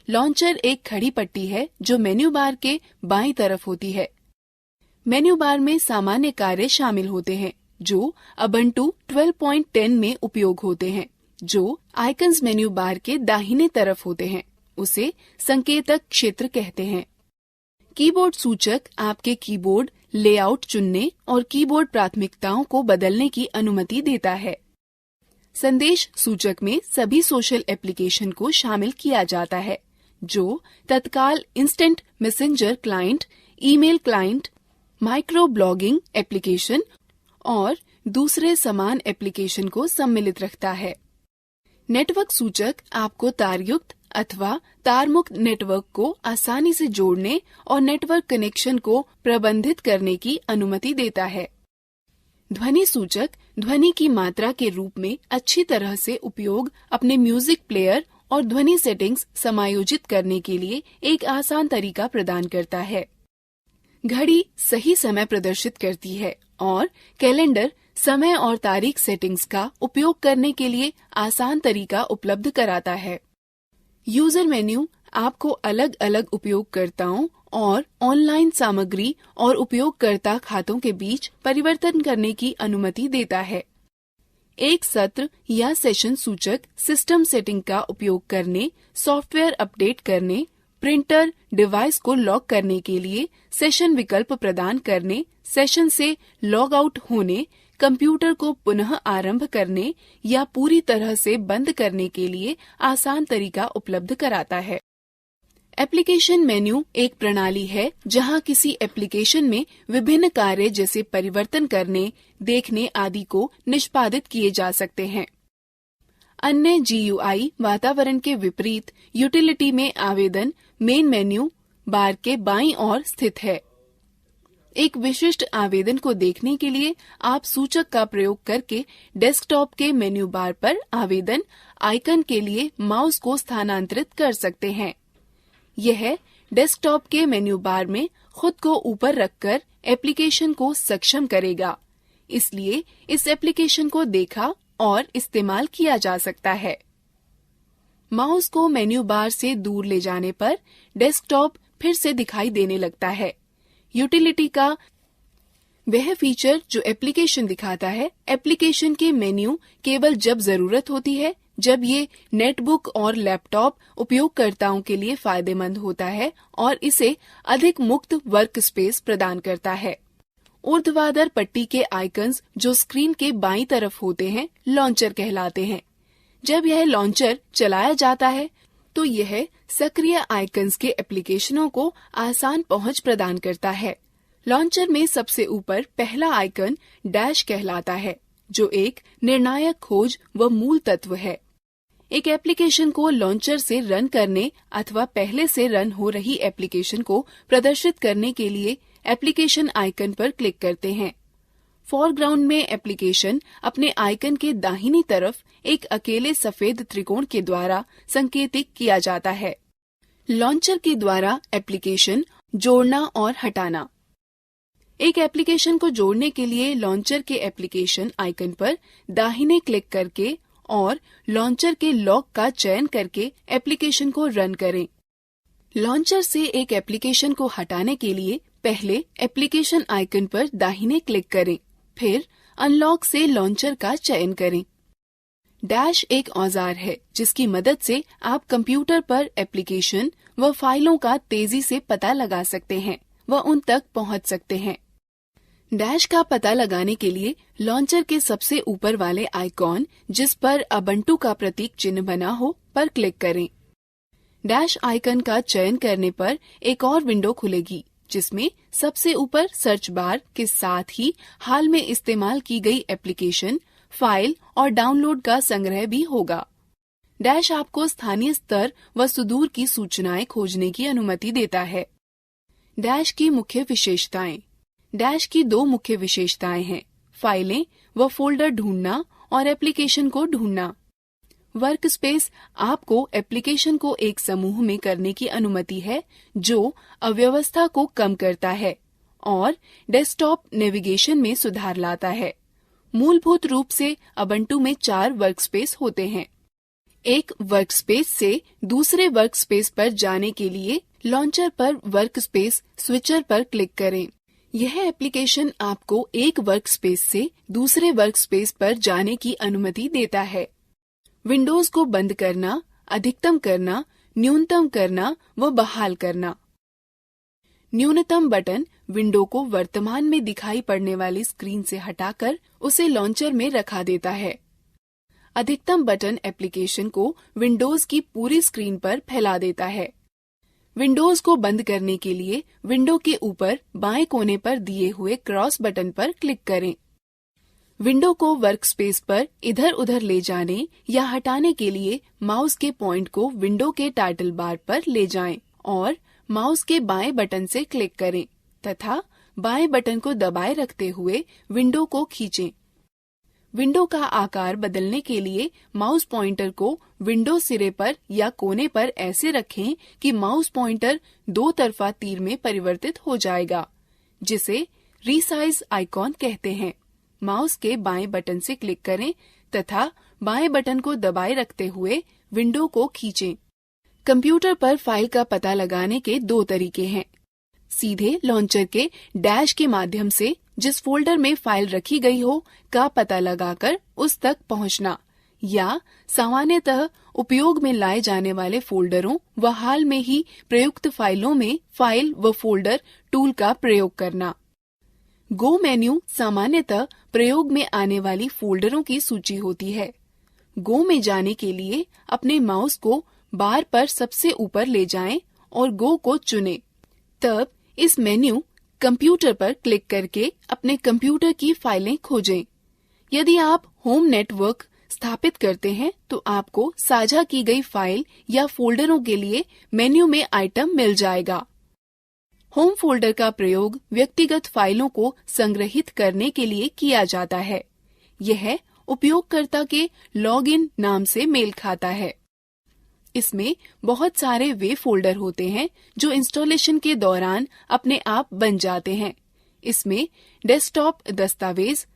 लॉन्चर एक खड़ी पट्टी है जो मेन्यू बार के बाईं तरफ होती है। मेन्यू बार में सामान्य कार्य शामिल होते हैं जो अबंटू 12.10 में उपयोग होते हैं। जो आइकन्स मेन्यू बार के दाहिने तरफ होते हैं उसे संकेतक क्षेत्र कहते हैं। कीबोर्ड सूचक आपके कीबोर्ड लेआउट चुनने और कीबोर्ड प्राथमिकताओं को बदलने की अनुमति देता है। संदेश सूचक में सभी सोशल एप्लीकेशन को शामिल किया जाता है जो तत्काल instant messenger client, email client, micro blogging application और दूसरे समान एप्लीकेशन को सम्मिलित रखता है। नेटवर्क सूचक आपको तारयुक्त अथवा तारमुक्त नेटवर्क को आसानी से जोड़ने और नेटवर्क कनेक्शन को प्रबंधित करने की अनुमति देता है। ध्वनि सूचक ध्वनि की मात्रा के रूप में अच्छी तरह से उपयोग अपने म्यूजिक प्लेयर और ध्वनि सेटिंग्स समायोजित करने के लिए एक आसान तरीका प्रदान करता है। घड़ी सही समय प्रदर्शित करती है और कैलेंडर समय और तारीख सेटिंग्स का उपयोग करने के लिए आसान तरीका उपलब्ध कराता है। यूजर मेन्यू आपको अलग अलग उपयोगकर्ताओं और ऑनलाइन सामग्री और उपयोगकर्ता खातों के बीच परिवर्तन करने की अनुमति देता है। एक सत्र या सेशन सूचक सिस्टम सेटिंग का उपयोग करने, सॉफ्टवेयर अपडेट करने, प्रिंटर डिवाइस को लॉक करने के लिए सेशन विकल्प प्रदान करने, सेशन से लॉग आउट होने, कंप्यूटर को पुनः आरंभ करने या पूरी तरह से बंद करने के लिए आसान तरीका उपलब्ध कराता है। एप्लीकेशन मेन्यू एक प्रणाली है जहां किसी एप्लीकेशन में विभिन्न कार्य जैसे परिवर्तन करने, देखने आदि को निष्पादित किए जा सकते हैं। अन्य GUI वातावरण के विपरीत यूटिलिटी में आवेदन मेन मेन्यू बार के बाईं ओर स्थित है। एक विशिष्ट आवेदन को देखने के लिए आप सूचक का प्रयोग करके डेस्कटॉप के मेन्यू बार पर आवेदन आइकन के लिए माउस को स्थानांतरित कर सकते हैं। यह डेस्कटॉप के मेन्यू बार में खुद को ऊपर रखकर एप्लीकेशन को सक्षम करेगा, इसलिए इस एप्लीकेशन को देखा और इस्तेमाल किया जा सकता है। माउस को मेन्यू बार से दूर ले जाने पर डेस्कटॉप फिर से दिखाई देने लगता है। यूटिलिटी का वह फीचर जो एप्लीकेशन दिखाता है, एप्लीकेशन के मेन्यू केवल जब जरूरत होती है, जब ये नेटबुक और लैपटॉप उपयोगकर्ताओं के लिए फायदेमंद होता है और इसे अधिक मुक्त वर्क स्पेस प्रदान करता है। ऊर्ध्वाधर पट्टी के आइकन्स जो स्क्रीन के बाईं तरफ होते हैं लॉन्चर कहलाते हैं। जब यह लॉन्चर चलाया जाता है तो यह सक्रिय आइकन्स के एप्लीकेशनों को आसान पहुंच प्रदान करता है। लॉन्चर में सबसे ऊपर पहला आइकन डैश कहलाता है जो एक निर्णायक खोज व मूल तत्व है। एक एप्लीकेशन को लॉन्चर से रन करने अथवा पहले से रन हो रही एप्लीकेशन को प्रदर्शित करने के लिए एप्लीकेशन आइकन पर क्लिक करते हैं। फोरग्राउंड में एप्लीकेशन अपने आइकन के दाहिनी तरफ एक अकेले सफेद त्रिकोण के द्वारा संकेतित किया जाता है। लॉन्चर के द्वारा एप्लीकेशन जोड़ना और हटाना। एक एप्लीकेशन को जोड़ने के लिए लॉन्चर के एप्लीकेशन आइकन पर दाहिने क्लिक करके और लॉन्चर के लॉक का चयन करके एप्लीकेशन को रन करें। लॉन्चर से एक एप्लीकेशन को हटाने के लिए पहले एप्लीकेशन आइकन पर दाहिने क्लिक करें, फिर अनलॉक से लॉन्चर का चयन करें। डैश एक औजार है जिसकी मदद से आप कंप्यूटर पर एप्लीकेशन व फाइलों का तेजी से पता लगा सकते हैं व उन तक पहुंच सकते हैं। डैश का पता लगाने के लिए लॉन्चर के सबसे ऊपर वाले आइकॉन जिस पर उबुंटू का प्रतीक चिन्ह बना हो पर क्लिक करें। डैश आइकन का चयन करने पर एक और विंडो खुलेगी जिसमें सबसे ऊपर सर्च बार के साथ ही हाल में इस्तेमाल की गई एप्लीकेशन, फाइल और डाउनलोड का संग्रह भी होगा। डैश आपको स्थानीय स्तर व सुदूर की सूचनाएं खोजने की अनुमति देता है। डैश की मुख्य विशेषताएं। डैश की दो मुख्य विशेषताएं हैं, फाइलें व फोल्डर ढूंढना और एप्लीकेशन को ढूंढना। वर्कस्पेस आपको एप्लीकेशन को एक समूह में करने की अनुमति है जो अव्यवस्था को कम करता है और डेस्कटॉप नेविगेशन में सुधार लाता है। मूलभूत रूप से उबुंटू में 4 वर्कस्पेस होते हैं। एक वर्कस्पेस से दूसरे वर्कस्पेस पर जाने के लिए लॉन्चर पर वर्कस्पेस स्विचर पर क्लिक करें। यह एप्लीकेशन आपको एक वर्कस्पेस से दूसरे वर्कस्पेस पर जाने की अनुमति देता है। विंडोज को बंद करना, अधिकतम करना, न्यूनतम करना व बहाल करना। न्यूनतम बटन विंडो को वर्तमान में दिखाई पड़ने वाली स्क्रीन से हटाकर उसे लॉन्चर में रखा देता है। अधिकतम बटन एप्लीकेशन को विंडोज की पूरी स्क्रीन पर फैला देता है। विंडोज को बंद करने के लिए विंडो के ऊपर बाएं कोने पर दिए हुए क्रॉस बटन पर क्लिक करें। विंडो को वर्कस्पेस पर इधर उधर ले जाने या हटाने के लिए माउस के पॉइंट को विंडो के टाइटल बार पर ले जाएं और माउस के बाएं बटन से क्लिक करें तथा बाएं बटन को दबाए रखते हुए विंडो को खींचें। विंडो का आकार बदलने के लिए माउस पॉइंटर को विंडो सिरे पर या कोने पर ऐसे रखें कि माउस पॉइंटर 2 तरफा तीर में परिवर्तित हो जाएगा, जिसे रीसाइज आइकॉन कहते हैं। माउस के बाएं बटन से क्लिक करें तथा बाएं बटन को दबाए रखते हुए विंडो को खींचें। कंप्यूटर पर फाइल का पता लगाने के 2 तरीके हैं। सीधे लॉन्चर के डैश के माध्यम से जिस फोल्डर में फाइल रखी गई हो का पता लगाकर उस तक पहुंचना, या सामान्यतः उपयोग में लाए जाने वाले फोल्डरों व हाल में ही प्रयुक्त फाइलों में फाइल व फोल्डर टूल का प्रयोग करना। गो मेन्यू सामान्यतः प्रयोग में आने वाली फोल्डरों की सूची होती है। गो में जाने के लिए अपने माउस को बार पर सबसे ऊपर ले जाएं और गो को चुनें। तब इस मेन्यू कंप्यूटर पर क्लिक करके अपने कंप्यूटर की फाइलें खोजें। यदि आप होम नेटवर्क स्थापित करते हैं तो आपको साझा की गई फाइल या फोल्डरों के लिए मेन्यू में आइटम मिल जाएगा। होम फोल्डर का प्रयोग व्यक्तिगत फाइलों को संग्रहित करने के लिए किया जाता है। यह उपयोगकर्ता के लॉगिन नाम से मेल खाता है। इसमें बहुत सारे वे फोल्डर होते हैं जो इंस्टॉलेशन के दौरान अपने आप बन जाते हैं। इसमें डेस्कटॉप दस्तावेज,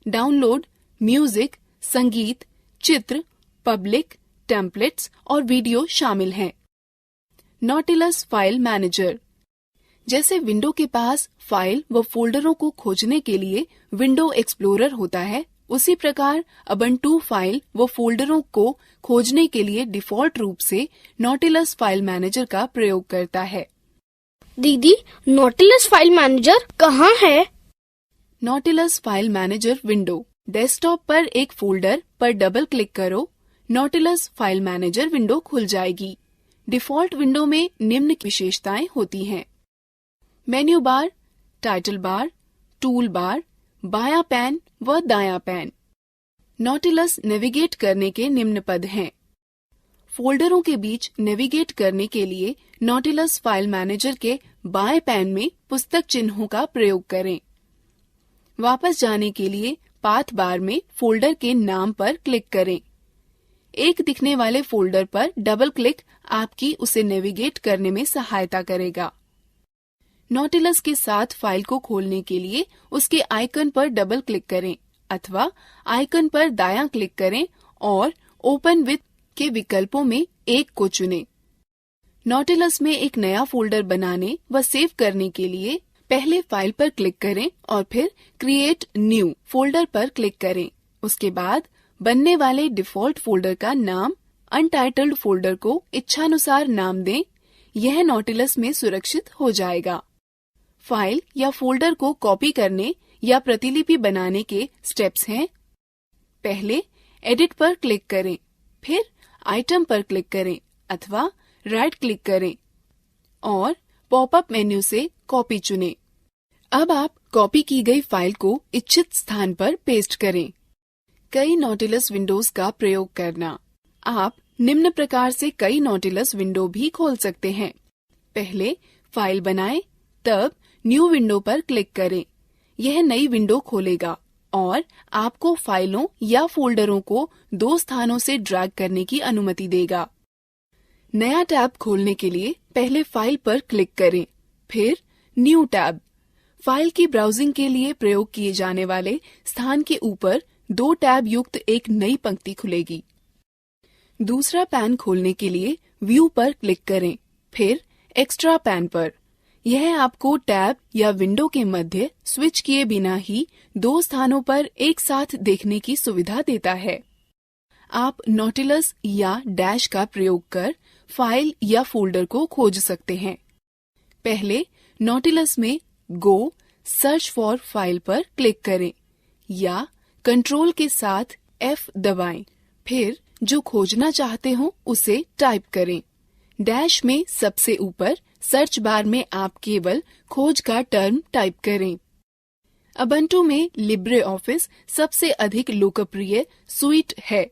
डाउनलोड, म्यूजिक, संगीत, चित्र, पब्लिक, टेम्पलेट्स और वीडियो शामिल हैं। Nautilus file manager. जैसे विंडो के पास फाइल व फोल्डरों को खोजने के लिए विंडो एक्सप्लोरर होता है, उसी प्रकार उबुंटू फाइल व फोल्डरों को खोजने के लिए डिफॉल्ट रूप से नॉटिलस फाइल मैनेजर का प्रयोग करता है। दीदी, नॉटिलस फाइल मैनेजर कहाँ है? Nautilus file manager window. Desktop पर एक फोल्डर पर डबल क्लिक करो, नॉटिलस फाइल मैनेजर विंडो खुल जाएगी। डिफॉल्ट विंडो में निम्न विशेषताएं होती हैं: menu bar, title bar, tool bar, बायां पैन व दायां पैन। नॉटिलस नेविगेट करने के निम्न पद हैं। फोल्डरों के बीच नेविगेट करने के लिए नॉटिलस फाइल मैनेजर के बाएं पैन में पुस्तक चिन्हों का प्रयोग करें। वापस जाने के लिए पाथ बार में फोल्डर के नाम पर क्लिक करें। एक दिखने वाले फोल्डर पर डबल क्लिक आपकी उसे नेविगेट करने में सहायता करेगा। नॉटिलस के साथ फाइल को खोलने के लिए उसके आइकन पर डबल क्लिक करें अथवा आइकन पर दायां क्लिक करें और ओपन विथ के विकल्पों में एक को चुनें। नॉटिलस में एक नया फोल्डर बनाने व सेव करने के लिए पहले फाइल पर क्लिक करें और फिर क्रिएट न्यू फोल्डर पर क्लिक करें। उसके बाद बनने वाले डिफॉल्ट फोल्डर का नाम अनटाइटल्ड फोल्डर को इच्छानुसार नाम दें। यह नॉटिलस में सुरक्षित हो जाएगा। फाइल या फोल्डर को कॉपी करने या प्रतिलिपि बनाने के स्टेप्स हैं। पहले एडिट पर क्लिक करें, फिर आइटम पर क्लिक करें अथवा राइट क्लिक करें और पॉपअप मेन्यू से कॉपी चुनें। अब आप कॉपी की गई फाइल को इच्छित स्थान पर पेस्ट करें। कई नॉटिलस विंडोज का प्रयोग करना। आप निम्न प्रकार से कई नॉटिलस विंडो भी खोल सकते हैं। पहले फाइल बनाएं, तब न्यू विंडो पर क्लिक करें। यह नई विंडो खोलेगा और आपको फाइलों या फोल्डरों को 2 स्थानों से ड्रैग करने की अनुमति देगा। नया टैब खोलने के लिए पहले फाइल पर क्लिक करें, फिर न्यू टैब। फाइल की ब्राउजिंग के लिए प्रयोग किए जाने वाले स्थान के ऊपर 2 टैब युक्त एक नई पंक्ति खुलेगी। दूसरा पैन खोलने के लिए व्यू पर क्लिक करें, फिर एक्स्ट्रा पैन पर। यह आपको टैब या विंडो के मध्य स्विच किए बिना ही 2 स्थानों पर एक साथ देखने की सुविधा देता है। आप नॉटिलस या डैश का प्रयोग कर फाइल या फोल्डर को खोज सकते हैं। पहले नॉटिलस में गो सर्च फॉर फाइल पर क्लिक करें या कंट्रोल के साथ F दबाएं। फिर जो खोजना चाहते हो उसे टाइप करें। डैश में सबसे ऊपर सर्च बार में आप केवल खोज का टर्म टाइप करें। उबुंटू में लिब्रे ऑफिस सबसे अधिक लोकप्रिय सुइट है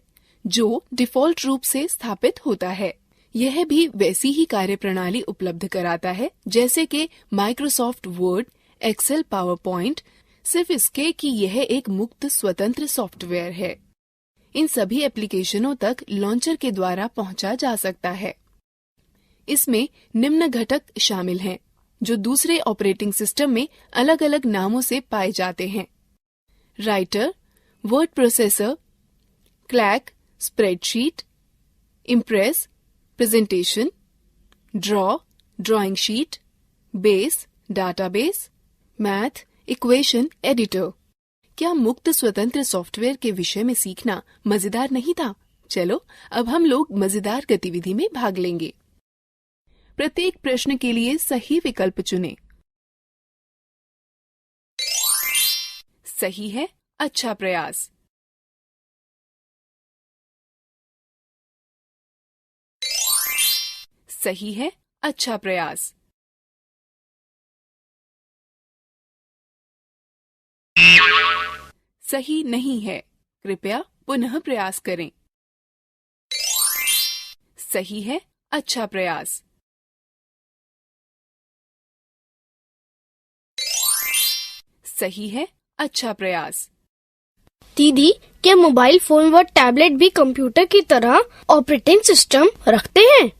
जो डिफॉल्ट रूप से स्थापित होता है। यह भी वैसी ही कार्यप्रणाली उपलब्ध कराता है जैसे कि Microsoft Word, Excel, PowerPoint, सिर्फ इसके कि यह एक मुक्त स्वतंत्र सॉफ्टवेयर है। इन सभी एप्लीकेशनों तक लॉन्चर के द्वारा पहुंचा जा सकता है। इसमें निम्न घटक शामिल हैं जो दूसरे ऑपरेटिंग सिस्टम में अलग अलग नामों से पाए जाते हैं: writer, word processor, clack, spreadsheet, impress, presentation, draw, drawing sheet, base, database, math, equation editor. क्या मुक्त स्वतंत्र सॉफ्टवेयर के विषय में सीखना मजेदार नहीं था? चलो अब हम लोग मजेदार गतिविधि में भाग लेंगे। प्रत्येक प्रश्न के लिए सही विकल्प चुनें। सही है, अच्छा प्रयास। सही है, अच्छा प्रयास। सही नहीं है, कृपया पुनः प्रयास करें। सही है, अच्छा प्रयास। सही है, अच्छा प्रयास। दीदी, क्या मोबाइल फोन व टैबलेट भी कंप्यूटर की तरह ऑपरेटिंग सिस्टम रखते हैं?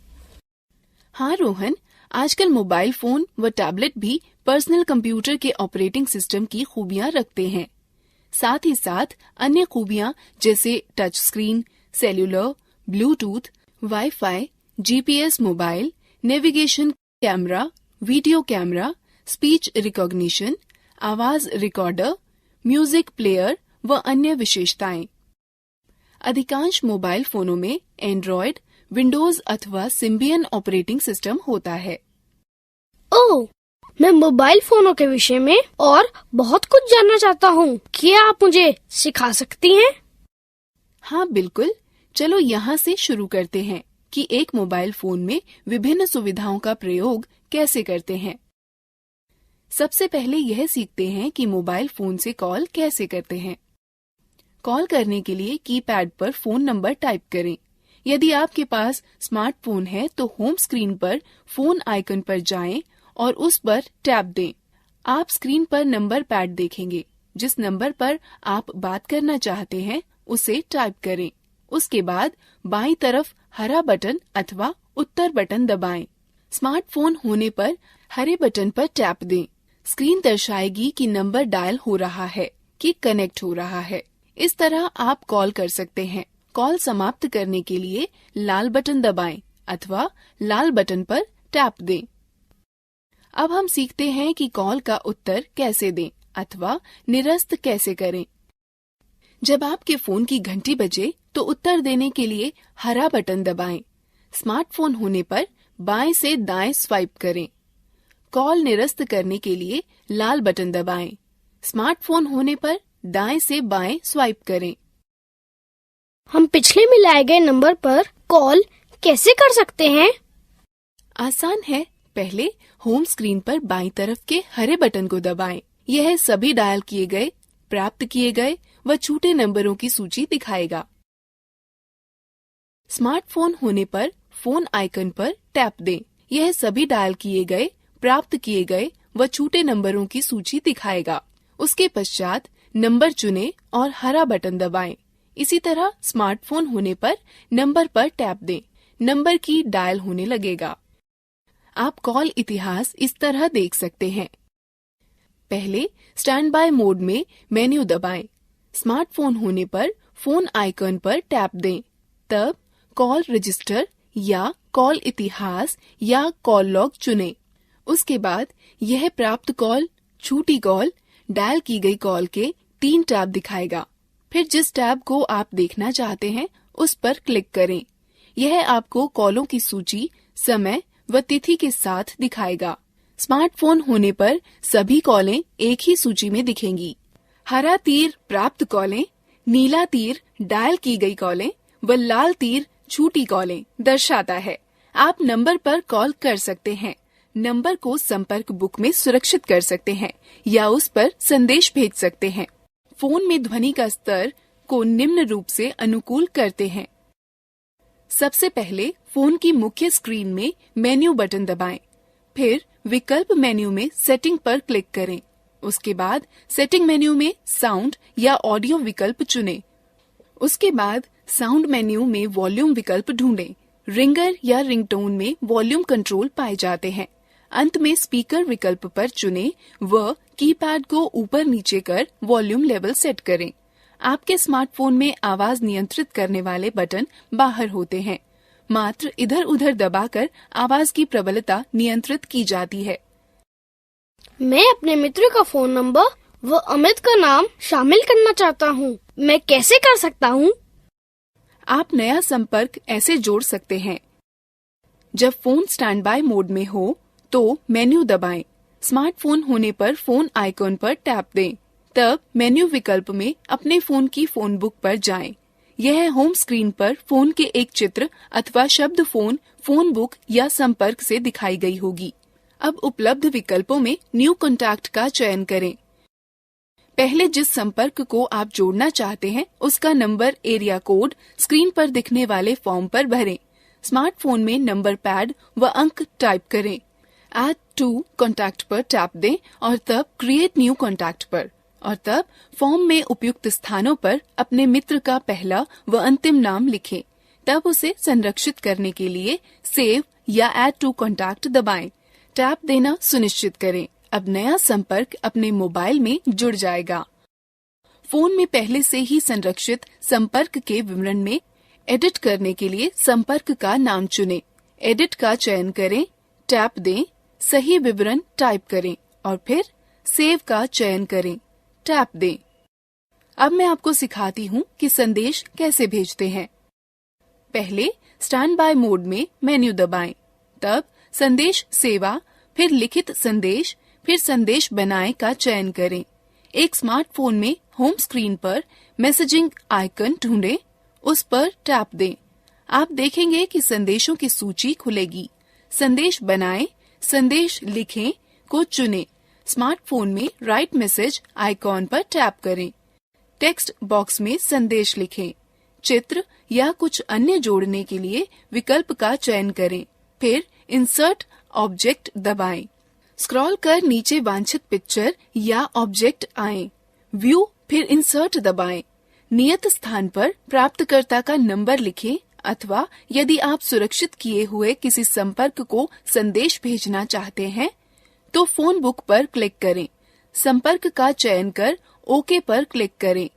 हाँ रोहन, आजकल मोबाइल फोन व टैबलेट भी पर्सनल कंप्यूटर के ऑपरेटिंग सिस्टम की खूबियां रखते हैं। साथ ही साथ अन्य खूबियां जैसे touch screen, cellular, Bluetooth, wifi, GPS mobile, navigation, camera, video camera, speech recognition, आवाज रिकॉर्डर, म्यूजिक प्लेयर व अन्य विशेषताएं। अधिकांश मोबाइल फोनों में एंड्रॉयड, विंडोज अथवा सिम्बियन ऑपरेटिंग सिस्टम होता है। ओह, मैं मोबाइल फोनों के विषय में और बहुत कुछ जानना चाहता हूँ। क्या आप मुझे सिखा सकती हैं? हाँ बिल्कुल, चलो यहाँ से शुरू करते हैं कि एक मोबाइल फोन में विभिन्न सुविधाओं का प्रयोग कैसे करते हैं। सबसे पहले यह सीखते हैं कि मोबाइल फोन से कॉल कैसे करते हैं। कॉल करने के लिए कीपैड पर फोन नंबर टाइप करें। यदि आपके पास स्मार्टफोन है तो होम स्क्रीन पर फोन आइकन पर जाएं और उस पर टैप दें। आप स्क्रीन पर नंबर पैड देखेंगे। जिस नंबर पर आप बात करना चाहते हैं उसे टाइप करें। उसके बाद बाईं तरफ हरा बटन अथवा उत्तर बटन दबाएं। स्मार्टफोन होने पर हरे बटन पर टैप दें। स्क्रीन दर्शाएगी कि नंबर डायल हो रहा है कि कनेक्ट हो रहा है। इस तरह आप कॉल कर सकते हैं। कॉल समाप्त करने के लिए लाल बटन दबाएं अथवा लाल बटन पर टैप दें। अब हम सीखते हैं कि कॉल का उत्तर कैसे दें अथवा निरस्त कैसे करें। जब आपके फोन की घंटी बजे तो उत्तर देने के लिए हरा बटन दबाएं। स्मार्टफोन होने पर बाएं से दाएं स्वाइप करें। कॉल निरस्त करने के लिए लाल बटन दबाएं। स्मार्टफोन होने पर दाएं से बाएं स्वाइप करें। हम पिछले मिलाए गए नंबर पर कॉल कैसे कर सकते हैं? आसान है। पहले होम स्क्रीन पर बाईं तरफ के हरे बटन को दबाएं। यह सभी डायल किए गए, प्राप्त किए गए व छूटे नंबरों की सूची दिखाएगा। स्मार्टफोन होने पर फोन आइकन पर टैप दें। यह सभी डायल किए गए, प्राप्त किए गए व छूटे नंबरों की सूची दिखाएगा। उसके पश्चात नंबर चुनें और हरा बटन दबाएं। इसी तरह स्मार्टफोन होने पर नंबर पर टैप दें। नंबर की डायल होने लगेगा। आप कॉल इतिहास इस तरह देख सकते हैं। पहले स्टैंड बाय मोड में मेन्यू दबाएं। स्मार्टफोन होने पर फोन आइकन पर टैप दें। तब कॉल रजिस्टर या कॉल इतिहास या कॉल लॉग चुनें। उसके बाद यह प्राप्त कॉल, छूटी कॉल, डायल की गई कॉल के 3 टैब दिखाएगा। फिर जिस टैब को आप देखना चाहते हैं उस पर क्लिक करें। यह आपको कॉलों की सूची, समय व तिथि के साथ दिखाएगा। स्मार्टफोन होने पर सभी कॉलें एक ही सूची में दिखेंगी। हरा तीर प्राप्त कॉलें, नीला तीर डायल की गई कॉलें व लाल तीर छूटी कॉलें दर्शाता है। आप नंबर पर कॉल कर सकते हैं, नंबर को संपर्क बुक में सुरक्षित कर सकते हैं या उस पर संदेश भेज सकते हैं। फोन में ध्वनि का स्तर को निम्न रूप से अनुकूल करते हैं। सबसे पहले फोन की मुख्य स्क्रीन में मेन्यू बटन दबाएं। फिर विकल्प मेन्यू में सेटिंग पर क्लिक करें। उसके बाद सेटिंग मेन्यू में साउंड या ऑडियो विकल्प चुनें। उसके बाद साउंड मेन्यू में वॉल्यूम विकल्प ढूंढें। रिंगर या रिंगटोन में वॉल्यूम कंट्रोल पाए जाते हैं। अंत में स्पीकर विकल्प पर चुनें व कीपैड को ऊपर नीचे कर वॉल्यूम लेवल सेट करें। आपके स्मार्टफोन में आवाज नियंत्रित करने वाले बटन बाहर होते हैं। मात्र इधर उधर दबाकर आवाज की प्रबलता नियंत्रित की जाती है। मैं अपने मित्र का फोन नंबर व अमित का नाम शामिल करना चाहता हूँ। मैं कैसे कर सकता हूँ? आप नया संपर्क ऐसे जोड़ सकते हैं। जब फोन स्टैंड बाय मोड में हो तो मेन्यू दबाएं। स्मार्टफोन होने पर फोन आइकन पर टैप दें। तब मेन्यू विकल्प में अपने फोन की फोन बुक पर जाएं। यह होम स्क्रीन पर फोन के एक चित्र अथवा शब्द फोन बुक या संपर्क से दिखाई गई होगी। अब उपलब्ध विकल्पों में न्यू कॉन्टैक्ट का चयन करें। पहले जिस संपर्क को आप जोड़ना चाहते हैं उसका नंबर, एरिया कोड स्क्रीन पर दिखने वाले फॉर्म पर भरें। स्मार्टफोन में नंबर पैड व अंक टाइप करें। ऐड टू कॉन्टैक्ट पर टैप दें और तब क्रिएट न्यू कॉन्टैक्ट पर, और तब फॉर्म में उपयुक्त स्थानों पर अपने मित्र का पहला व अंतिम नाम लिखें। तब उसे संरक्षित करने के लिए सेव या ऐड टू कॉन्टैक्ट दबाएं। टैप देना सुनिश्चित करें। अब नया संपर्क अपने मोबाइल में जुड़ जाएगा। फोन में पहले से ही संरक्षित संपर्क के विवरण में एडिट करने के लिए संपर्क का नाम चुनें। एडिट का चयन करें, टैप दें, सही विवरण टाइप करें और फिर सेव का चयन करें, टैप दें। अब मैं आपको सिखाती हूँ कि संदेश कैसे भेजते हैं। पहले स्टैंड बाय मोड में मेन्यू दबाएं, तब संदेश सेवा, फिर लिखित संदेश, फिर संदेश बनाएं का चयन करें। एक स्मार्टफोन में होम स्क्रीन पर मैसेजिंग आइकन ढूंढें, उस पर टैप दें। आप देखेंगे कि संदेशों की सूची खुलेगी। संदेश बनाएं, संदेश लिखें को चुनें। स्मार्टफोन में राइट मैसेज आइकॉन पर टैप करें। टेक्स्ट बॉक्स में संदेश लिखें। चित्र या कुछ अन्य जोड़ने के लिए विकल्प का चयन करें। फिर इंसर्ट ऑब्जेक्ट दबाएं। स्क्रॉल कर नीचे वांछित पिक्चर या ऑब्जेक्ट आए। व्यू फिर इंसर्ट दबाएं। नियत स्थान पर प्राप्तकर्ता का नंबर लिखें अथवा यदि आप सुरक्षित किए हुए किसी संपर्क को संदेश भेजना चाहते हैं तो फोन बुक पर क्लिक करें। संपर्क का चयन कर ओके पर क्लिक करें।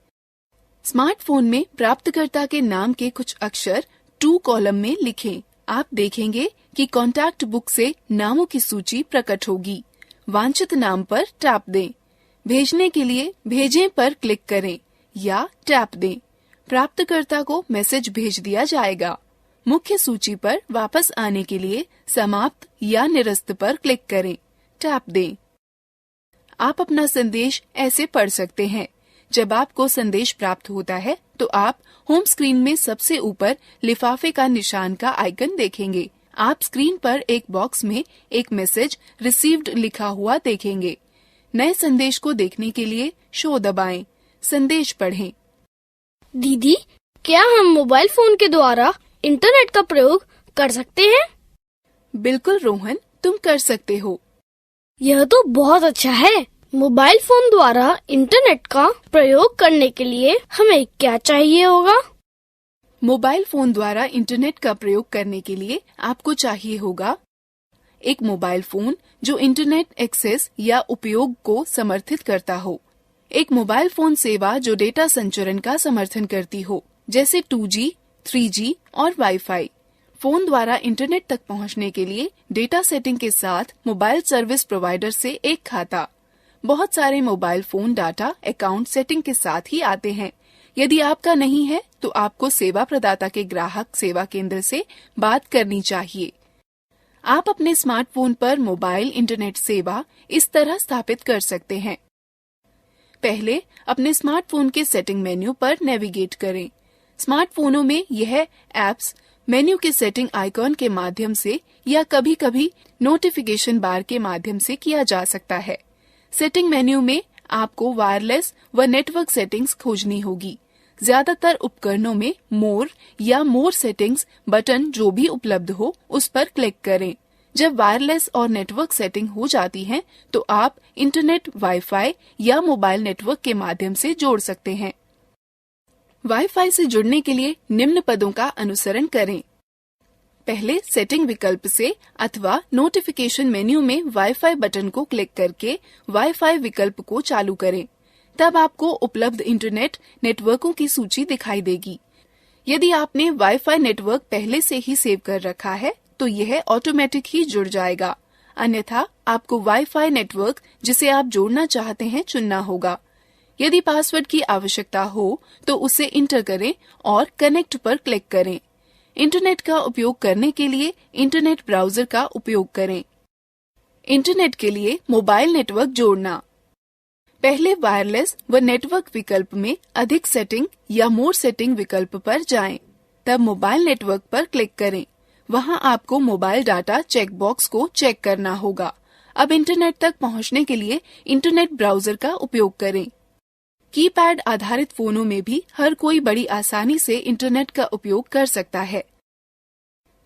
स्मार्टफोन में प्राप्तकर्ता के नाम के कुछ अक्षर टू कॉलम में लिखें। आप देखेंगे कि कॉन्टैक्ट बुक से नामों की सूची प्रकट होगी। वांछित नाम पर टैप दें। भेजने के लिए भेजें पर क्लिक करें या टैप दें। प्राप्तकर्ता को मैसेज भेज दिया जाएगा। मुख्य सूची पर वापस आने के लिए समाप्त या निरस्त पर क्लिक करें, टैप दें। आप अपना संदेश ऐसे पढ़ सकते हैं। जब आपको संदेश प्राप्त होता है तो आप होम स्क्रीन में सबसे ऊपर लिफाफे का निशान का आइकन देखेंगे। आप स्क्रीन पर एक बॉक्स में एक मैसेज रिसीव्ड लिखा हुआ देखेंगे। नए संदेश को देखने के लिए शो दबाएं, संदेश पढ़ें। दीदी, क्या हम मोबाइल फोन के द्वारा इंटरनेट का प्रयोग कर सकते हैं? बिल्कुल रोहन, तुम कर सकते हो। यह तो बहुत अच्छा है। मोबाइल फोन द्वारा इंटरनेट का प्रयोग करने के लिए हमें क्या चाहिए होगा? मोबाइल फोन द्वारा इंटरनेट का प्रयोग करने के लिए आपको चाहिए होगा एक मोबाइल फोन जो इंटरनेट एक्सेस या उपयोग को समर्थित करता हो, एक मोबाइल फोन सेवा जो डेटा संचरण का समर्थन करती हो, जैसे 2G, 3G और वाईफाई। फोन द्वारा इंटरनेट तक पहुंचने के लिए डेटा सेटिंग के साथ मोबाइल सर्विस प्रोवाइडर से एक खाता। बहुत सारे mobile phone data account setting के साथ ही आते हैं। यदि आपका नहीं है तो आपको सेवा प्रदाता के ग्राहक सेवा केंद्र से बात करनी चाहिए। आप अपने स्मार्टफोन पर मोबाइल इंटरनेट सेवा इस तरह स्थापित कर सकते हैं। पहले अपने स्मार्टफोन के सेटिंग मेन्यू पर नेविगेट करें। स्मार्टफोनों में यह एप्स मेन्यू के सेटिंग आइकॉन के माध्यम से या कभी-कभी नोटिफिकेशन बार के माध्यम से किया जा सकता है। सेटिंग मेन्यू में आपको वायरलेस व नेटवर्क सेटिंग्स खोजनी होगी। ज्यादातर उपकरणों में मोर या मोर सेटिंग्स बटन जो भी उपलब्ध हो उस पर क्लिक करें। जब वायरलेस और नेटवर्क सेटिंग हो जाती है तो आप इंटरनेट, वाईफाई या मोबाइल नेटवर्क के माध्यम से जोड़ सकते हैं। वाईफाई से जुड़ने के लिए निम्न पदों का अनुसरण करें। पहले सेटिंग विकल्प से अथवा नोटिफिकेशन मेन्यू में वाईफाई बटन को क्लिक करके वाईफाई विकल्प को चालू करें। तब आपको उपलब्ध इंटरनेट नेटवर्कों की सूची दिखाई देगी। यदि आपने वाईफाई नेटवर्क पहले से ही सेव कर रखा है तो यह ऑटोमेटिक ही जुड़ जाएगा। अन्यथा आपको वाईफाई नेटवर्क जिसे आप जोड़ना चाहते हैं चुनना होगा। यदि पासवर्ड की आवश्यकता हो तो उसे इंटर करें और कनेक्ट पर क्लिक करें। इंटरनेट का उपयोग करने के लिए इंटरनेट ब्राउजर का उपयोग करें। इंटरनेट के लिए मोबाइल नेटवर्क जोड़ना। पहले वायरलेस व नेटवर्क विकल्प में अधिक सेटिंग या मोर सेटिंग विकल्प पर जाएं। तब मोबाइल नेटवर्क पर क्लिक करें। वहां आपको मोबाइल डाटा चेक बॉक्स को चेक करना होगा। अब इंटरनेट तक पहुंचने के लिए इंटरनेट ब्राउजर का उपयोग करें। कीपैड आधारित फोनों में भी हर कोई बड़ी आसानी से इंटरनेट का उपयोग कर सकता है।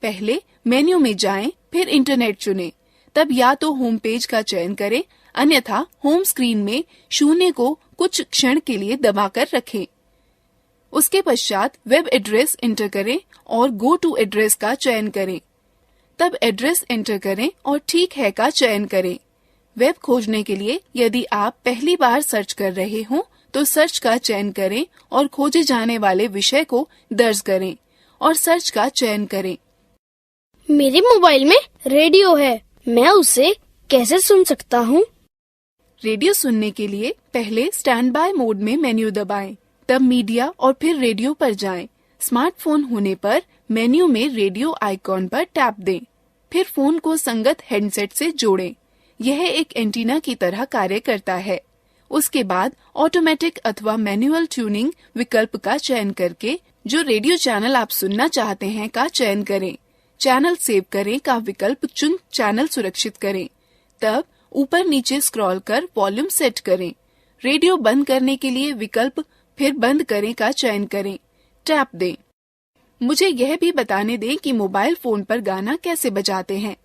पहले मेन्यू में जाएं, फिर इंटरनेट चुनें। तब या तो होम पेज का चयन करें, अन्यथा होम स्क्रीन में 0 को कुछ क्षण के लिए दबाकर रखें। उसके पश्चात वेब एड्रेस इंटर करें और गो टू एड्रेस का चयन करें। तब एड्रेस इंटर करें और ठीक है का चयन करें। वेब खोजने के लिए यदि आप पहली बार सर्च कर रहे हों तो सर्च का चयन करें और खोजे जाने वाले विषय को दर्ज करें और सर्च का चयन करें। मेरे मोबाइल में रेडियो है, मैं उसे कैसे सुन सकता हूँ? रेडियो सुनने के लिए पहले स्टैंड बाय मोड में मेन्यू दबाएं, तब मीडिया और फिर रेडियो पर जाएं। स्मार्टफोन होने पर मेन्यू में रेडियो आइकॉन पर टैप दें, फिर फोन को संगत हेडसेट से जोड़ें। यह एक एंटीना की तरह कार्य करता है। उसके बाद ऑटोमेटिक अथवा मैनुअल ट्यूनिंग विकल्प का चयन करके जो रेडियो चैनल आप सुनना चाहते हैं का चयन करें। चैनल सेव करें का विकल्प चुन चैनल सुरक्षित करें। तब ऊपर नीचे स्क्रॉल कर वॉल्यूम सेट करें। रेडियो बंद करने के लिए विकल्प फिर बंद करें का चयन करें। टैप दें। मुझे यह भी बताने दें कि मोबाइल फोन पर गाना कैसे बजाते हैं।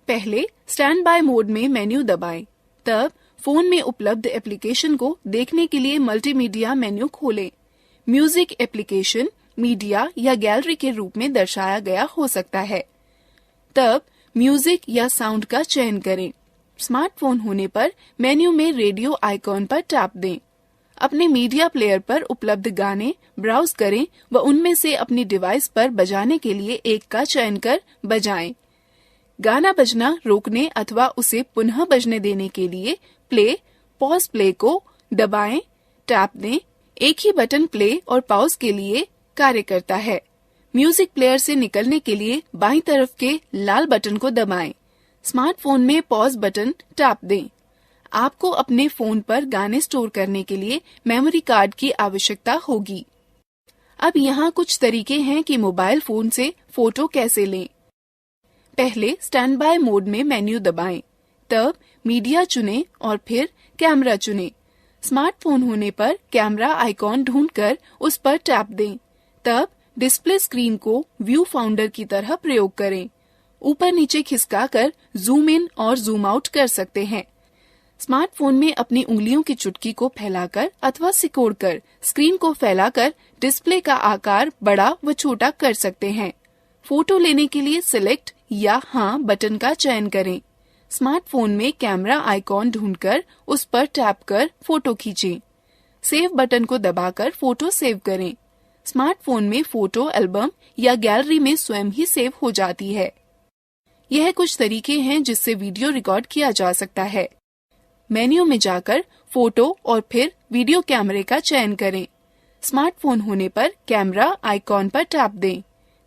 पहले स्टैंड बाय मोड में मेन्यू दबाएं, तब फोन में उपलब्ध एप्लीकेशन को देखने के लिए मल्टीमीडिया मेन्यू खोलें। म्यूजिक एप्लीकेशन मीडिया या गैलरी के रूप में दर्शाया गया हो सकता है। तब म्यूजिक या साउंड का चयन करें। स्मार्टफोन होने पर मेन्यू में रेडियो आइकॉन पर टैप दें। अपने मीडिया प्लेयर पर उपलब्ध गाने ब्राउज करें व उनमें से अपनी डिवाइस पर बजाने के लिए एक का चयन कर बजाएं। गाना बजना रोकने अथवा उसे पुनः बजने देने के लिए प्ले, पॉज प्ले को दबाएं, टैप दें। एक ही बटन प्ले और पॉज के लिए कार्य करता है। म्यूजिक प्लेयर से निकलने के लिए बाईं तरफ के लाल बटन को दबाएं। स्मार्टफोन में पॉज बटन टैप दें। आपको अपने फोन पर गाने स्टोर करने के लिए मेमोरी कार्ड की आवश्यकता होगी। अब यहाँ कुछ तरीके हैं कि मोबाइल फोन से फोटो कैसे लें। पहले स्टैंड बाय मोड में मेन्यू दबाएं, तब मीडिया चुनें और फिर कैमरा चुनें। स्मार्टफोन होने पर कैमरा आइकॉन ढूंढकर उस पर टैप दें, तब डिस्प्ले स्क्रीन को व्यू फाउंडर की तरह प्रयोग करें। ऊपर नीचे खिसकाकर जूम इन और जूम आउट कर सकते हैं। स्मार्टफोन में अपनी उंगलियों की चुटकी को फैलाकर अथवा सिकोड़कर स्क्रीन को फैलाकर डिस्प्ले का आकार बड़ा व छोटा कर सकते हैं। फोटो लेने के लिए सिलेक्ट या हाँ बटन का चयन करें। स्मार्टफोन में कैमरा आइकॉन ढूंढकर उस पर टैप कर फोटो खींचें। सेव बटन को दबाकर फोटो सेव करें। स्मार्टफोन में फोटो एल्बम या गैलरी में स्वयं ही सेव हो जाती है। यह कुछ तरीके हैं जिससे वीडियो रिकॉर्ड किया जा सकता है। मेन्यू में जाकर फोटो और फिर वीडियो कैमरे का चयन करें। स्मार्टफोन होने पर कैमरा आइकॉन पर टैप दें,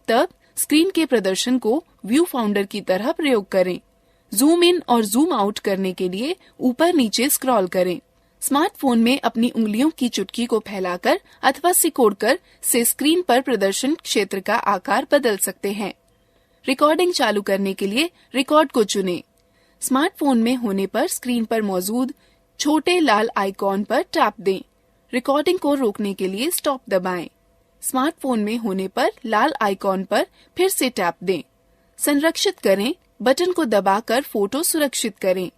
तब स्क्रीन के प्रदर्शन को व्यू फाउंडर की तरह प्रयोग करें। जूम इन और जूम आउट करने के लिए ऊपर नीचे स्क्रॉल करें। स्मार्टफोन में अपनी उंगलियों की चुटकी को फैलाकर अथवा सिकोड़कर से स्क्रीन पर प्रदर्शन क्षेत्र का आकार बदल सकते हैं। रिकॉर्डिंग चालू करने के लिए रिकॉर्ड को चुनें। स्मार्टफोन में होने पर स्क्रीन पर मौजूद छोटे लाल आइकॉन पर टैप दें। रिकॉर्डिंग को रोकने के लिए स्टॉप दबाएं। स्मार्टफोन में होने पर लाल आइकॉन पर फिर से टैप दें। संरक्षित करें बटन को दबाकर फोटो सुरक्षित करें।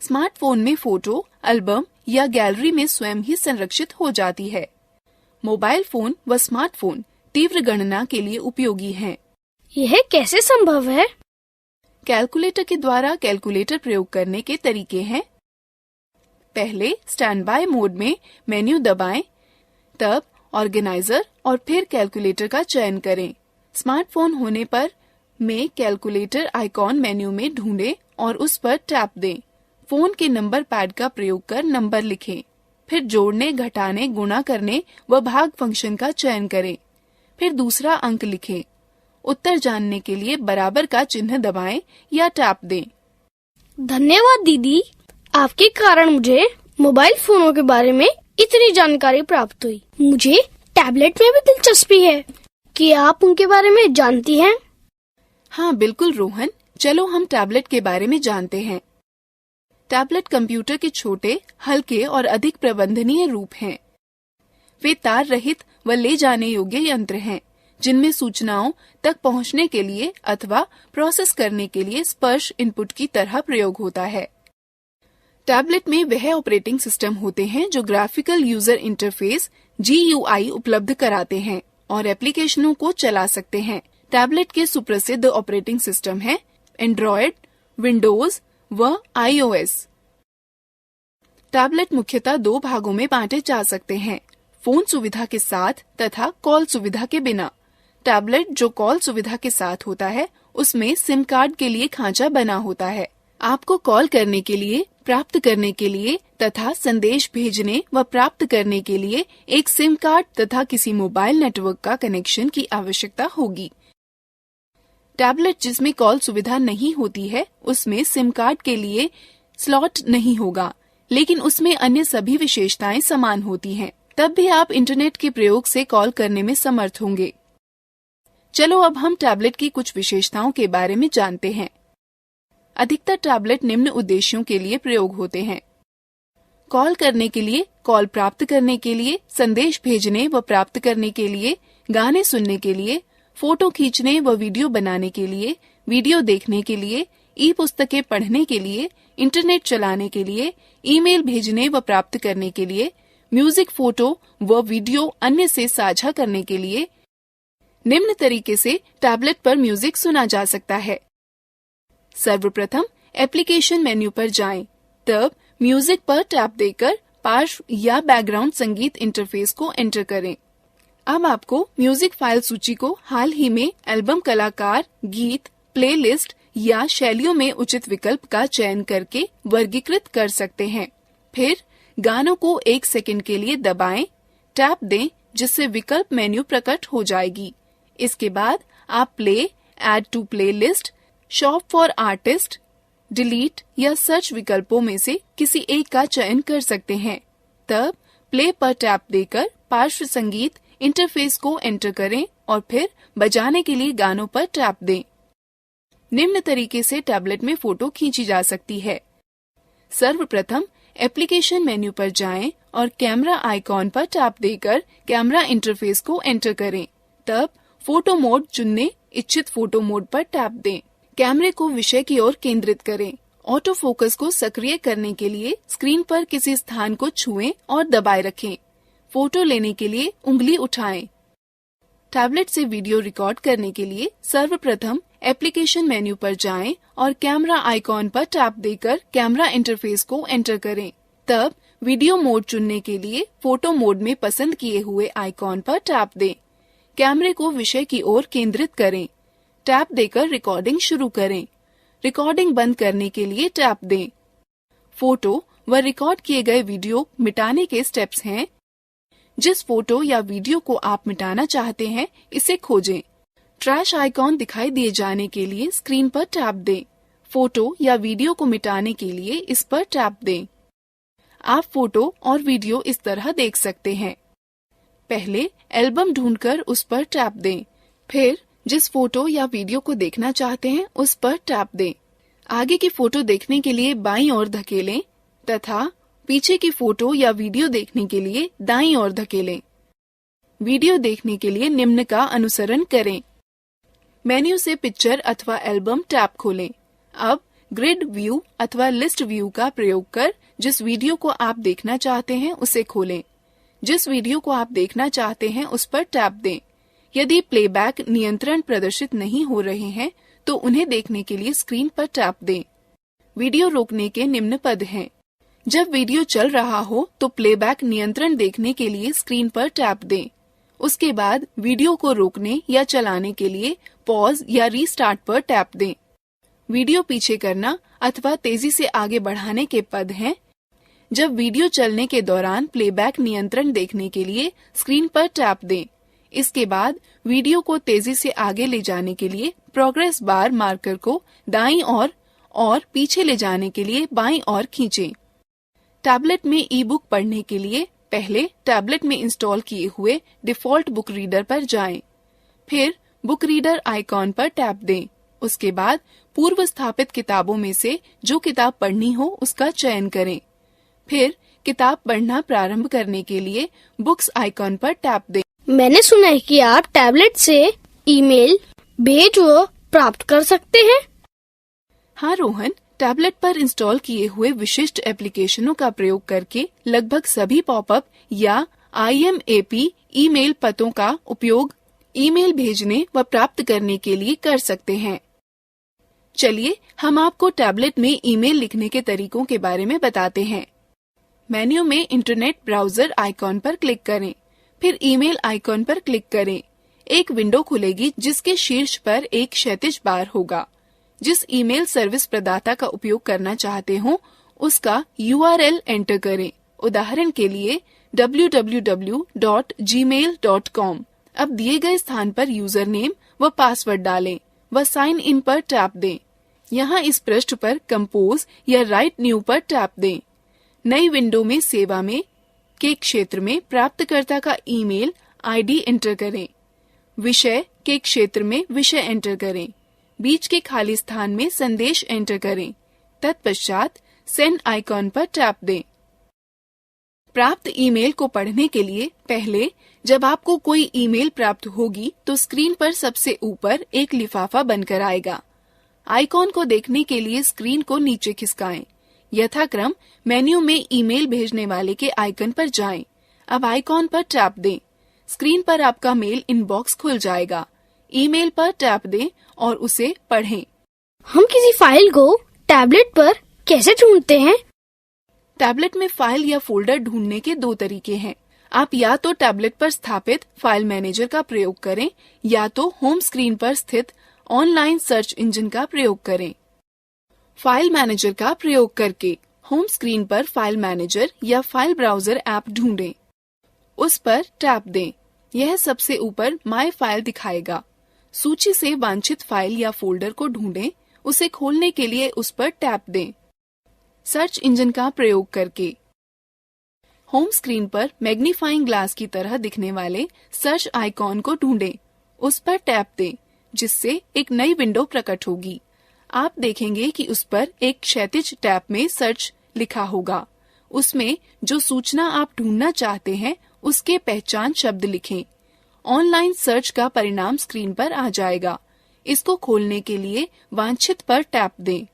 स्मार्टफोन में फोटो एल्बम या गैलरी में स्वयं ही संरक्षित हो जाती है। मोबाइल फोन व स्मार्टफोन तीव्र गणना के लिए उपयोगी हैं। यह कैसे संभव है? कैलकुलेटर के द्वारा कैलकुलेटर प्रयोग करने के तरीके हैं। पहले स्टैंड बाय मोड में मेन्यू दबाएं, तब ऑर्गेनाइजर और फिर कैलकुलेटर का चयन करें। स्मार्टफोन होने पर में कैलकुलेटर आइकॉन मेन्यू में ढूंढें और उस पर टैप दें। फोन के नंबर पैड का प्रयोग कर नंबर लिखें। फिर जोड़ने, घटाने, गुणा करने व भाग फंक्शन का चयन करें। फिर दूसरा अंक लिखें। उत्तर जानने के लिए बराबर का चिन्ह दबाएं या टैप दें। धन्यवाद दीदी, आपके कारण मुझे मोबाइल फोनों के बारे में इतनी जानकारी प्राप्त हुई। मुझे टैबलेट में भी दिलचस्पी है। क्या आप उनके बारे में जानती हैं? हाँ बिल्कुल रोहन, चलो हम टैबलेट के बारे में जानते हैं। टैबलेट कंप्यूटर के छोटे, हल्के और अधिक प्रबंधनीय रूप हैं। वे तार रहित व ले जाने योग्य यंत्र हैं, जिनमें सूचनाओं तक पहुंचने के लिए अथवा प्रोसेस करने के लिए स्पर्श इनपुट की तरह प्रयोग होता है। टैबलेट में वह ऑपरेटिंग सिस्टम होते हैं जो ग्राफिकल यूजर इंटरफेस GUI उपलब्ध कराते हैं और एप्लीकेशनों को चला सकते हैं। टैबलेट के सुप्रसिद्ध ऑपरेटिंग सिस्टम हैं एंड्रॉयड, विंडोज व iOS। टैबलेट मुख्यतः दो भागों में बांटे जा सकते हैं, फोन सुविधा के साथ तथा कॉल सुविधा के बिना। टैबलेट जो कॉल सुविधा के साथ होता है, उसमें सिम कार्ड के लिए खांचा बना होता है। आपको कॉल करने के लिए, प्राप्त करने के लिए तथा संदेश भेजने व प्राप्त करने के लिए एक सिम कार्ड तथा किसी मोबाइल नेटवर्क का कनेक्शन की आवश्यकता होगी। टैबलेट जिसमें कॉल सुविधा नहीं होती है, उसमें सिम कार्ड के लिए स्लॉट नहीं होगा, लेकिन उसमें अन्य सभी विशेषताएं समान होती हैं। तब भी आप इंटरनेट के प्रयोग से कॉल करने में समर्थ होंगे। चलो अब हम टैबलेट की कुछ विशेषताओं के बारे में जानते हैं। अधिकतर टैबलेट निम्न उद्देश्यों के लिए प्रयोग होते हैं: कॉल करने के लिए, कॉल प्राप्त करने के लिए, संदेश भेजने व प्राप्त करने के लिए, गाने सुनने के लिए, फोटो खींचने व वीडियो बनाने के लिए, वीडियो देखने के लिए, ई पुस्तकें पढ़ने के लिए, इंटरनेट चलाने के लिए, ईमेल भेजने व प्राप्त करने के लिए, म्यूजिक, फोटो व वीडियो अन्य से साझा करने के लिए। निम्न तरीके से टैबलेट पर म्यूजिक सुना जा सकता है। सर्वप्रथम एप्लीकेशन मेन्यू पर जाएं, तब म्यूजिक पर टैप देकर पार्श्व या बैकग्राउंड संगीत इंटरफेस को एंटर करें। अब आपको म्यूजिक फाइल सूची को हाल ही में एल्बम, कलाकार, गीत, प्लेलिस्ट या शैलियों में उचित विकल्प का चयन करके वर्गीकृत कर सकते हैं। फिर गानों को 1 सेकंड के लिए दबाएं, टैप दें, जिससे विकल्प मेन्यू प्रकट हो जाएगी। इसके बाद आप play, add to playlist, shop for artist, delete या सर्च विकल्पों में से किसी एक का चयन कर सकते हैं। तब प्ले पर टैप देकर पार्श्व संगीत इंटरफेस को एंटर करें और फिर बजाने के लिए गानों पर टैप दें। निम्न तरीके से टैबलेट में फोटो खींची जा सकती है। सर्वप्रथम एप्लीकेशन मेन्यू पर जाएं और कैमरा आइकॉन पर टैप देकर कैमरा इंटरफेस को एंटर करें। तब फोटो मोड चुनने इच्छित फोटो मोड पर टैप दें। कैमरे को विषय की ओर केंद्रित करें। ऑटो फोकस को सक्रिय करने के लिए स्क्रीन पर किसी स्थान को छुएं और दबाए रखें। फोटो लेने के लिए उंगली उठाएं। टैबलेट से वीडियो रिकॉर्ड करने के लिए सर्वप्रथम एप्लीकेशन मेन्यू पर जाएं और कैमरा आइकॉन पर टैप देकर कैमरा इंटरफेस को एंटर करें। तब वीडियो मोड चुनने के लिए फोटो मोड में पसंद किए हुए आइकॉन पर टैप दें। कैमरे को विषय की ओर केंद्रित करें। टैप देकर रिकॉर्डिंग शुरू करें। रिकॉर्डिंग बंद करने के लिए टैप दें। फोटो व रिकॉर्ड किए गए वीडियो मिटाने के स्टेप्स हैं। जिस फोटो या वीडियो को आप मिटाना चाहते हैं, इसे खोजें। ट्रैश आइकॉन दिखाई दिए जाने के लिए स्क्रीन पर टैप दें। फोटो या वीडियो को मिटाने के लिए इस पर टैप दें। आप फोटो और वीडियो इस तरह देख सकते हैं। पहले एल्बम ढूंढकर उस पर टैप दें। फिर जिस फोटो या वीडियो को देखना चाहते हैं उस पर टैप दें। आगे की फोटो देखने के लिए बाईं ओर धकेलें तथा पीछे की फोटो या वीडियो देखने के लिए दाईं ओर धकेलें। वीडियो देखने के लिए निम्न का अनुसरण करें। मेन्यू से पिक्चर अथवा एल्बम टैब खोलें। अब ग्रिड व्यू अथवा लिस्ट व्यू का प्रयोग कर जिस वीडियो को आप देखना चाहते हैं उसे खोलें। जिस वीडियो को आप देखना चाहते हैं उस पर टैप दें। यदि प्लेबैक नियंत्रण प्रदर्शित नहीं हो रहे हैं तो उन्हें देखने के लिए स्क्रीन पर टैप दें। वीडियो रोकने के निम्न पद हैं। जब वीडियो चल रहा हो तो प्लेबैक नियंत्रण देखने के लिए स्क्रीन पर टैप दें। उसके बाद वीडियो को रोकने या चलाने के लिए पॉज या रीस्टार्ट पर टैप दें। वीडियो पीछे करना अथवा तेजी से आगे बढ़ाने के पद हैं। जब वीडियो चलने के दौरान प्लेबैक नियंत्रण देखने के लिए स्क्रीन पर टैप दें। इसके बाद वीडियो को तेजी से आगे ले जाने के लिए प्रोग्रेस बार मार्कर को दाईं ओर और पीछे ले जाने के लिए बाईं ओर खींचें। टैबलेट में ई बुक पढ़ने के लिए पहले टैबलेट में इंस्टॉल किए हुए डिफॉल्ट बुक रीडर पर जाएं। फिर बुक रीडर आइकॉन पर टैप दें। उसके बाद पूर्व स्थापित किताबों में से जो किताब पढ़नी हो उसका चयन करें। फिर किताब पढ़ना प्रारंभ करने के लिए बुक्स आइकॉन पर टैप दें। मैंने सुना है कि आप टैबलेट से ईमेल भेज व प्राप्त कर सकते हैं। हाँ रोहन, टैबलेट पर इंस्टॉल किए हुए विशिष्ट एप्लीकेशनों का प्रयोग करके लगभग सभी पॉपअप या IMAP ईमेल पतों का उपयोग ईमेल भेजने व प्राप्त करने के लिए कर सकते हैं। चलिए हम आपको टैबलेट में ईमेल लिखने के तरीकों के बारे में बताते हैं। मेन्यू में इंटरनेट ब्राउजर आइकॉन पर क्लिक करें। फिर ईमेल आइकॉन पर क्लिक करें। एक विंडो खुलेगी जिसके शीर्ष पर एक क्षैतिज बार होगा। जिस ईमेल सर्विस प्रदाता का उपयोग करना चाहते हो उसका URL एंटर करें। उदाहरण के लिए www.gmail.com। अब दिए गए स्थान पर यूजर नेम व पासवर्ड डालें व साइन इन पर टैप दें। यहाँ इस पृष्ठ पर कंपोज या राइट न्यू पर टैप दें। नई विंडो में सेवा में के क्षेत्र में प्राप्तकर्ता का ईमेल ID एंटर करें। विषय के क्षेत्र में विषय एंटर करें। बीच के खाली स्थान में संदेश एंटर करें। तत्पश्चात सेंड आइकॉन पर टैप दें। प्राप्त ईमेल को पढ़ने के लिए पहले जब आपको कोई ईमेल प्राप्त होगी तो स्क्रीन पर सबसे ऊपर एक लिफाफा बनकर आएगा। आइकॉन को देखने के लिए स्क्रीन को नीचे खिसकाएं। यथाक्रम मेन्यू में ईमेल भेजने वाले के आइकन पर जाएं। अब आइकॉन पर टैप दें। स्क्रीन पर आपका मेल इनबॉक्स खुल जाएगा। ईमेल पर टैप दें और उसे पढ़ें। हम किसी फाइल को टैबलेट पर कैसे ढूंढते हैं? टैबलेट में फाइल या फोल्डर ढूंढने के दो तरीके हैं। आप या तो टैबलेट पर स्थापित फाइल मैनेजर का प्रयोग करें या तो होम स्क्रीन पर स्थित ऑनलाइन सर्च इंजन का प्रयोग करें। फाइल मैनेजर का प्रयोग करके होम स्क्रीन पर फाइल मैनेजर या फाइल ब्राउजर ऐप ढूंढें। उस पर टैप दें। यह सबसे ऊपर माय फाइल दिखाएगा। सूची से वांछित फाइल या फोल्डर को ढूंढें। उसे खोलने के लिए उस पर टैप दें। सर्च इंजन का प्रयोग करके होम स्क्रीन पर मैग्नीफाइंग ग्लास की तरह दिखने वाले सर्च आइकॉन को ढूंढें। उस पर टैप दें, जिससे एक नई विंडो प्रकट होगी। आप देखेंगे कि उस पर एक क्षैतिज टैब में सर्च लिखा होगा। उसमें जो सूचना आप ढूंढना चाहते हैं उसके पहचान शब्द लिखें। ऑनलाइन सर्च का परिणाम स्क्रीन पर आ जाएगा। इसको खोलने के लिए वांछित पर टैप दें।